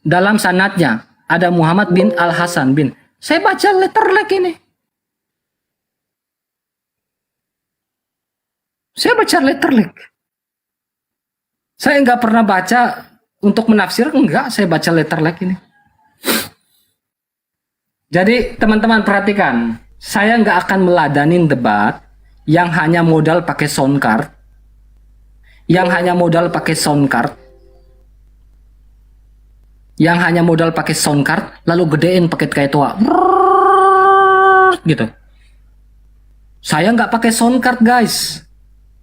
Dalam sanadnya ada Muhammad bin Al-Hasan bin. Saya baca letterlek ini. Saya baca letterlek. Saya nggak pernah baca untuk menafsir, enggak. Saya baca letterlek ini. Jadi teman-teman perhatikan, saya nggak akan meladanin debat yang hanya modal pakai sound card, lalu gedein paket kayak tua, gitu. Saya nggak pakai sound card guys.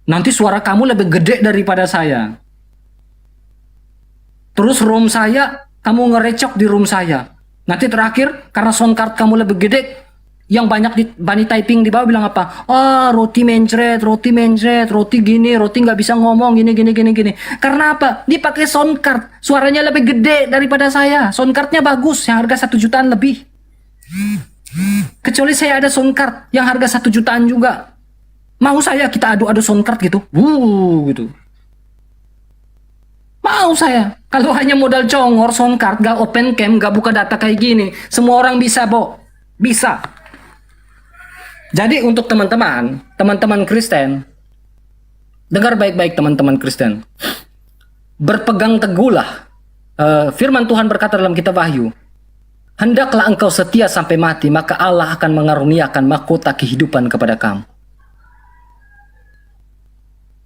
Nanti suara kamu lebih gede daripada saya. Terus room saya, kamu ngerecok di room saya. Nanti terakhir, karena sound card kamu lebih gede, yang banyak di bunny typing di bawah bilang apa? Roti mencret, roti gini, roti nggak bisa ngomong, gini. Karena apa? Dipakai sound card, suaranya lebih gede daripada saya. Sound cardnya bagus, yang harga 1 jutaan lebih. Kecuali saya ada sound card yang harga 1 jutaan juga. Mau saya kita adu-adu sound card gitu? Gitu. Mau saya. Kalau hanya modal congor, sound card, gak open cam, gak buka data kayak gini. Semua orang bisa, Bo. Bisa. Jadi untuk teman-teman Kristen, dengar baik-baik teman-teman Kristen. Berpegang teguhlah. Firman Tuhan berkata dalam kitab Wahyu, hendaklah engkau setia sampai mati, maka Allah akan mengaruniakan mahkota kehidupan kepada kamu.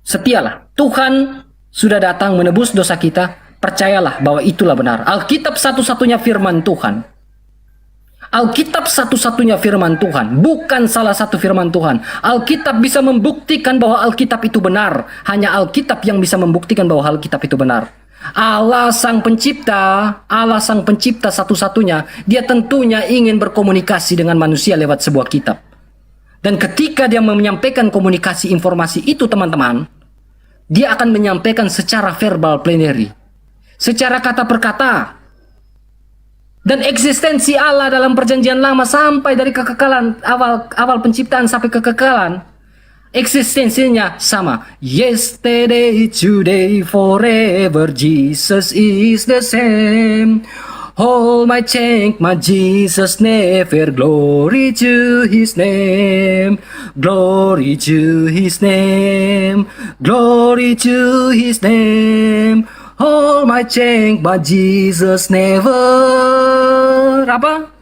Setialah. Tuhan sudah datang menebus dosa kita. Percayalah bahwa itulah benar. Alkitab satu-satunya firman Tuhan. Alkitab satu-satunya firman Tuhan, bukan salah satu firman Tuhan. Alkitab bisa membuktikan bahwa Alkitab itu benar. Hanya Alkitab yang bisa membuktikan bahwa Alkitab itu benar. Allah Sang Pencipta satu-satunya, Dia tentunya ingin berkomunikasi dengan manusia lewat sebuah kitab. Dan ketika Dia menyampaikan komunikasi informasi itu, teman-teman, Dia akan menyampaikan secara verbal plenary, secara kata per kata. Dan eksistensi Allah dalam perjanjian lama sampai dari kekekalan awal penciptaan sampai kekekalan, eksistensinya sama. Yesterday, today, forever, Jesus is the same. All my change, my Jesus never. Glory to His name. Glory to His name. Glory to His name. All my change, but Jesus never. Apa?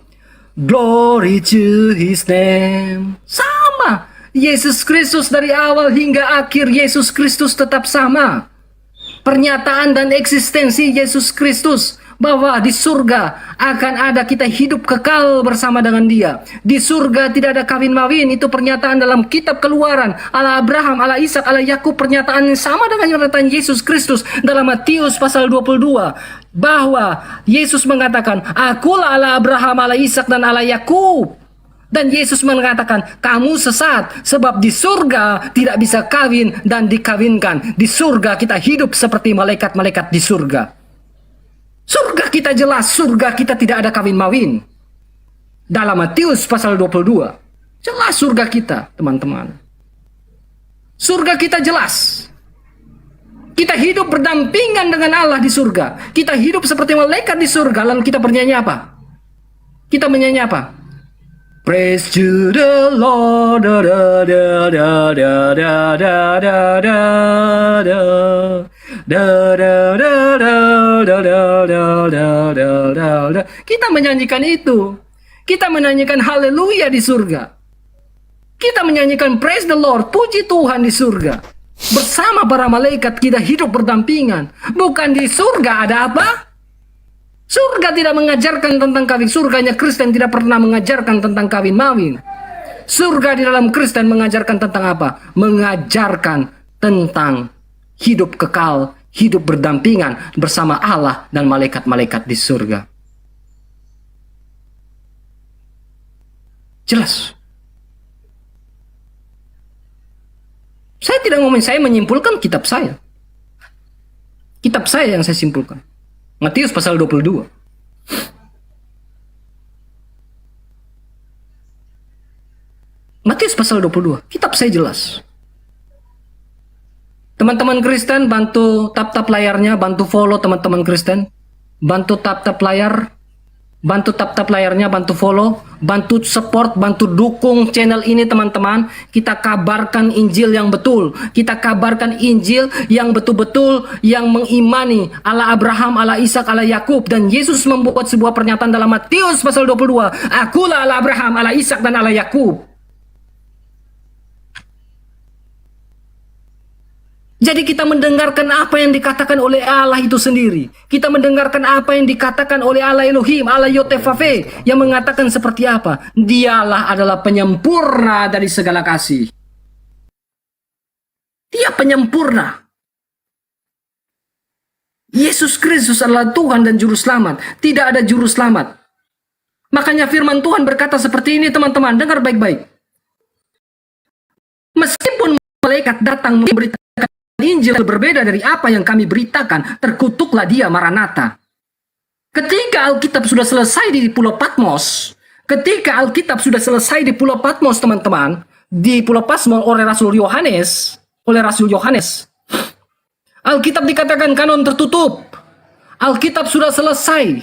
Glory to His name. Sama. Yesus Kristus dari awal hingga akhir, Yesus Kristus tetap sama. Pernyataan dan eksistensi Yesus Kristus bahwa di surga akan ada kita hidup kekal bersama dengan Dia. Di surga tidak ada kawin-mawin. Itu pernyataan dalam kitab Keluaran. Allah Abraham, Allah Ishak, Allah Yakub. Pernyataan yang sama dengan pernyataan Yesus Kristus dalam Matius pasal 22. Bahwa Yesus mengatakan, akulah Allah Abraham, Allah Ishak, dan Allah Yakub. Dan Yesus mengatakan, kamu sesat sebab di surga tidak bisa kawin dan dikawinkan. Di surga kita hidup seperti malaikat-malaikat di surga. Surga kita jelas, surga kita tidak ada kawin-mawin. Dalam Matius pasal 22. Jelas surga kita, teman-teman. Surga kita jelas. Kita hidup berdampingan dengan Allah di surga. Kita hidup seperti malaikat di surga. Lalu kita bernyanyi apa? Kita menyanyi apa? Praise to the Lord, da da da da da da da da da da da da da da. Kita menyanyikan itu. Kita menyanyikan haleluya di surga. Kita menyanyikan praise the Lord, puji Tuhan di surga. Bersama para malaikat kita hidup berdampingan. Bukan di surga ada apa? Surga tidak mengajarkan tentang kawin. Surganya Kristen tidak pernah mengajarkan tentang kawin-mawin. Surga di dalam Kristen mengajarkan tentang apa? Mengajarkan tentang hidup kekal, hidup berdampingan bersama Allah dan malaikat-malaikat di surga. Jelas. Saya tidak ngomong, saya menyimpulkan kitab saya. Kitab saya yang saya simpulkan. Matius pasal 22. Matius pasal 22. Kitab saya jelas. Teman-teman Kristen, bantu tap-tap layarnya, bantu follow teman-teman Kristen. Bantu tap-tap layar. Bantu tap-tap layarnya, bantu follow, bantu support, bantu dukung channel ini teman-teman. Kita kabarkan Injil yang betul. Kita kabarkan Injil yang betul-betul yang mengimani Allah Abraham, Allah Ishak, Allah Yakub. Dan Yesus membuat sebuah pernyataan dalam Matius pasal 22. Akulah Allah Abraham, Allah Ishak, dan Allah Yakub. Jadi kita mendengarkan apa yang dikatakan oleh Allah itu sendiri. Kita mendengarkan apa yang dikatakan oleh Allah Elohim, Allah Yotevave, yang mengatakan seperti apa? Dialah adalah penyempurna dari segala kasih. Dia penyempurna. Yesus Kristus adalah Tuhan dan Juru Selamat. Tidak ada Juru Selamat. Makanya firman Tuhan berkata seperti ini, teman-teman. Dengar baik-baik. Meskipun malaikat datang memberitakan Injil berbeda dari apa yang kami beritakan, terkutuklah dia, Maranatha. Ketika Alkitab sudah selesai di Pulau Patmos, teman-teman, di Pulau Patmos oleh Rasul Yohanes, Alkitab dikatakan kanon tertutup. Alkitab sudah selesai.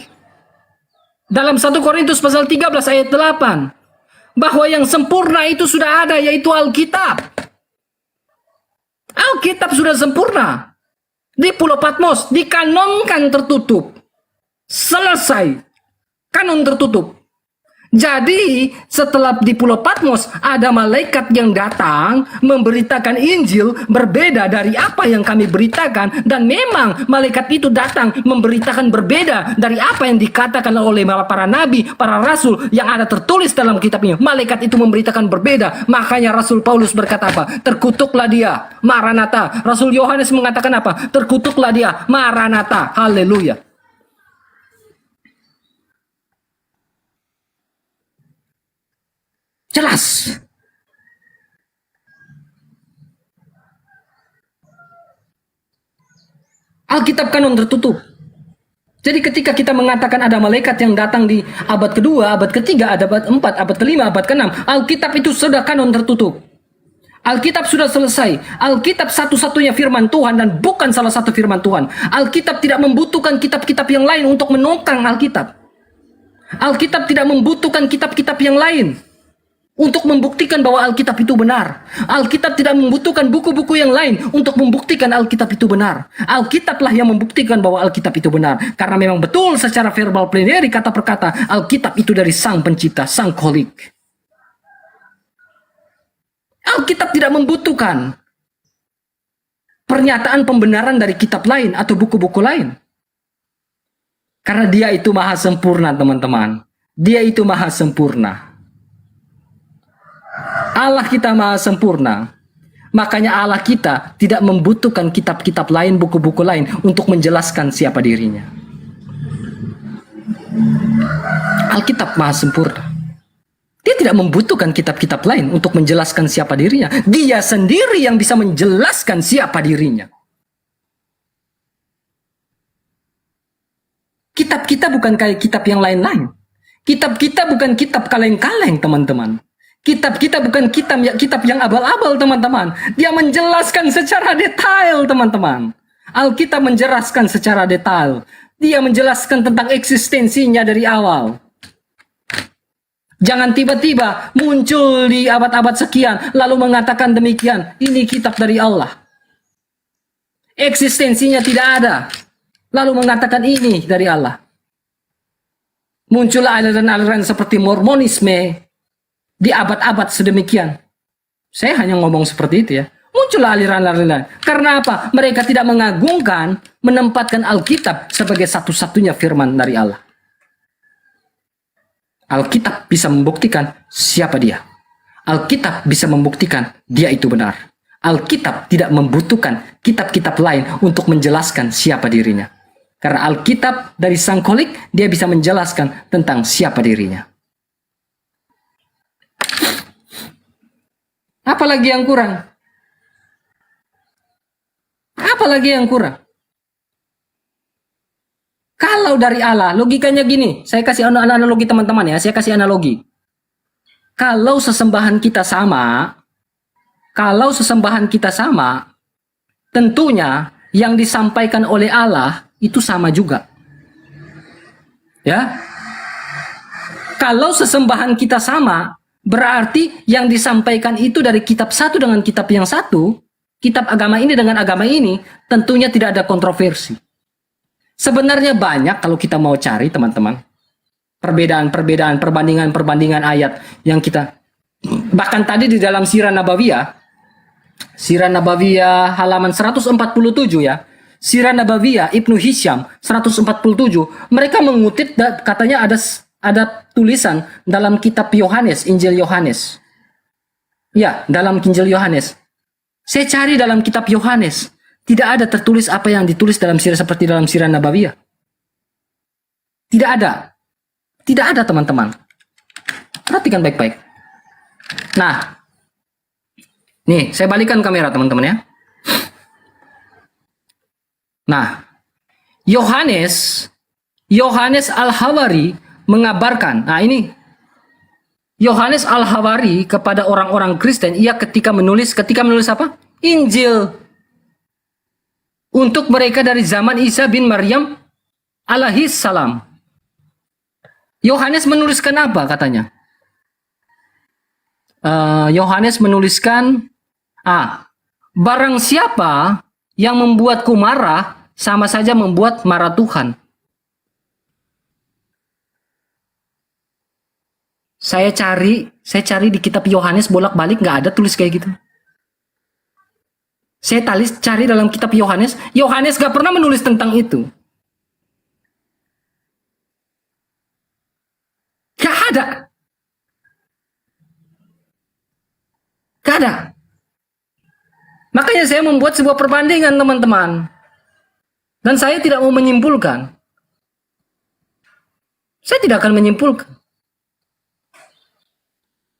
Dalam 1 Korintus pasal 13 ayat 8. bahwa yang sempurna itu sudah ada, yaitu Alkitab. Alkitab sudah sempurna. Di Pulau Patmos dikanonkan tertutup. Selesai. Kanon tertutup. Jadi setelah di Pulau Patmos ada malaikat yang datang memberitakan Injil berbeda dari apa yang kami beritakan, dan memang malaikat itu datang memberitakan berbeda dari apa yang dikatakan oleh para nabi, para rasul yang ada tertulis dalam kitab ini. Malaikat itu memberitakan berbeda. Makanya Rasul Paulus berkata apa? Terkutuklah dia, Maranatha. Rasul Yohanes mengatakan apa? Terkutuklah dia, Maranatha. Haleluya. Jelas. Alkitab kanon tertutup. Jadi ketika kita mengatakan ada malaikat yang datang di abad kedua, abad ketiga, abad keempat, abad kelima, abad keenam, Alkitab itu sudah kanon tertutup. Alkitab sudah selesai. Alkitab satu-satunya firman Tuhan dan bukan salah satu firman Tuhan. Alkitab tidak membutuhkan kitab-kitab yang lain untuk menopang Alkitab. Alkitab tidak membutuhkan kitab-kitab yang lain untuk membuktikan bahwa Alkitab itu benar. Alkitab tidak membutuhkan buku-buku yang lain untuk membuktikan Alkitab itu benar. Alkitablah yang membuktikan bahwa Alkitab itu benar. Karena memang betul secara verbal plenary, kata per kata, Alkitab itu dari Sang Pencipta, Sang Kholik. Alkitab tidak membutuhkan pernyataan pembenaran dari kitab lain atau buku-buku lain. Karena dia itu maha sempurna, teman-teman. Dia itu maha sempurna. Allah kita maha sempurna. Makanya Allah kita tidak membutuhkan kitab-kitab lain, buku-buku lain untuk menjelaskan siapa dirinya. Alkitab maha sempurna. Dia tidak membutuhkan kitab-kitab lain untuk menjelaskan siapa dirinya. Dia sendiri yang bisa menjelaskan siapa dirinya. Kitab kita bukan kayak kitab yang lain-lain. Kitab kita bukan kitab kaleng-kaleng, teman-teman. Kitab kita bukan kitab yang abal-abal, teman-teman. Dia menjelaskan secara detail, teman-teman. Alkitab menjelaskan secara detail. Dia menjelaskan tentang eksistensinya dari awal. Jangan tiba-tiba muncul di abad-abad sekian, lalu mengatakan demikian. Ini kitab dari Allah. Eksistensinya tidak ada. Lalu mengatakan ini dari Allah. Muncullah aliran-aliran seperti Mormonisme di abad-abad sedemikian. Saya hanya ngomong seperti itu ya. Muncullah aliran-aliran. Karena apa? Mereka tidak mengagungkan, menempatkan Alkitab sebagai satu-satunya firman dari Allah. Alkitab bisa membuktikan siapa dia. Alkitab bisa membuktikan dia itu benar. Alkitab tidak membutuhkan kitab-kitab lain untuk menjelaskan siapa dirinya. Karena Alkitab dari Sang Kholik, dia bisa menjelaskan tentang siapa dirinya. Apalagi yang kurang? Apalagi yang kurang? Kalau dari Allah, logikanya gini. Saya kasih analogi teman-teman ya. Saya kasih analogi. Kalau sesembahan kita sama, tentunya yang disampaikan oleh Allah itu sama juga. Ya. Kalau sesembahan kita sama, berarti yang disampaikan itu dari kitab satu dengan kitab yang satu, kitab agama ini dengan agama ini, tentunya tidak ada kontroversi. Sebenarnya banyak kalau kita mau cari, teman-teman, perbedaan-perbedaan, perbandingan-perbandingan ayat yang kita, bahkan tadi di dalam Sirah Nabawiyah halaman 147 ya, Sirah Nabawiyah Ibnu Hisham 147, mereka mengutip katanya ada tulisan dalam kitab Yohanes, Injil Yohanes. Ya, dalam Injil Yohanes. Saya cari dalam kitab Yohanes, tidak ada tertulis apa yang ditulis dalam sirah seperti dalam Sirah Nabawiyah. Tidak ada. Tidak ada, teman-teman. Perhatikan baik-baik. Nah, nih, saya balikan kamera, teman-teman ya. Nah, Yohanes Al-Hawari mengabarkan, nah ini Yohanes Al-Hawari kepada orang-orang Kristen, ia ketika menulis apa? Injil. Untuk mereka dari zaman Isa bin Maryam alaihis salam. Yohanes menuliskan apa katanya? Yohanes menuliskan, barang siapa yang membuatku marah, sama saja membuat marah Tuhan. Saya cari di kitab Yohanes bolak-balik, nggak ada tulis kayak gitu. Saya cari dalam kitab Yohanes gak pernah menulis tentang itu. Gak ada. Gak ada. Makanya saya membuat sebuah perbandingan, teman-teman. Dan saya tidak mau menyimpulkan. Saya tidak akan menyimpulkan.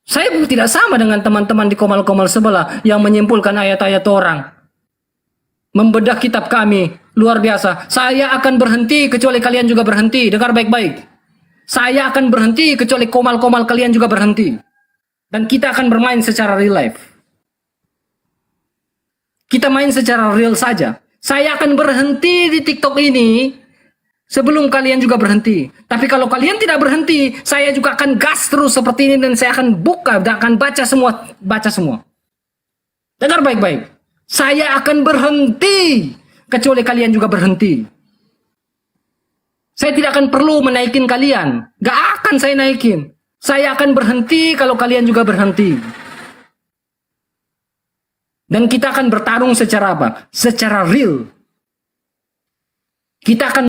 Saya tidak sama dengan teman-teman di komal-komal sebelah yang menyimpulkan ayat-ayat orang. Membedah kitab kami, luar biasa. Saya akan berhenti kecuali kalian juga berhenti. Dengar baik-baik. Saya akan berhenti kecuali komal-komal kalian juga berhenti. Dan kita akan bermain secara real life. Kita main secara real saja. Saya akan berhenti di TikTok ini sebelum kalian juga berhenti. Tapi kalau kalian tidak berhenti, saya juga akan gas terus seperti ini dan saya akan buka dan akan baca semua. Dengar baik-baik. Saya akan berhenti kecuali kalian juga berhenti. Saya tidak akan perlu menaikin kalian. Gak akan saya naikin. Saya akan berhenti kalau kalian juga berhenti. Dan kita akan bertarung secara apa? Secara real. Kita akan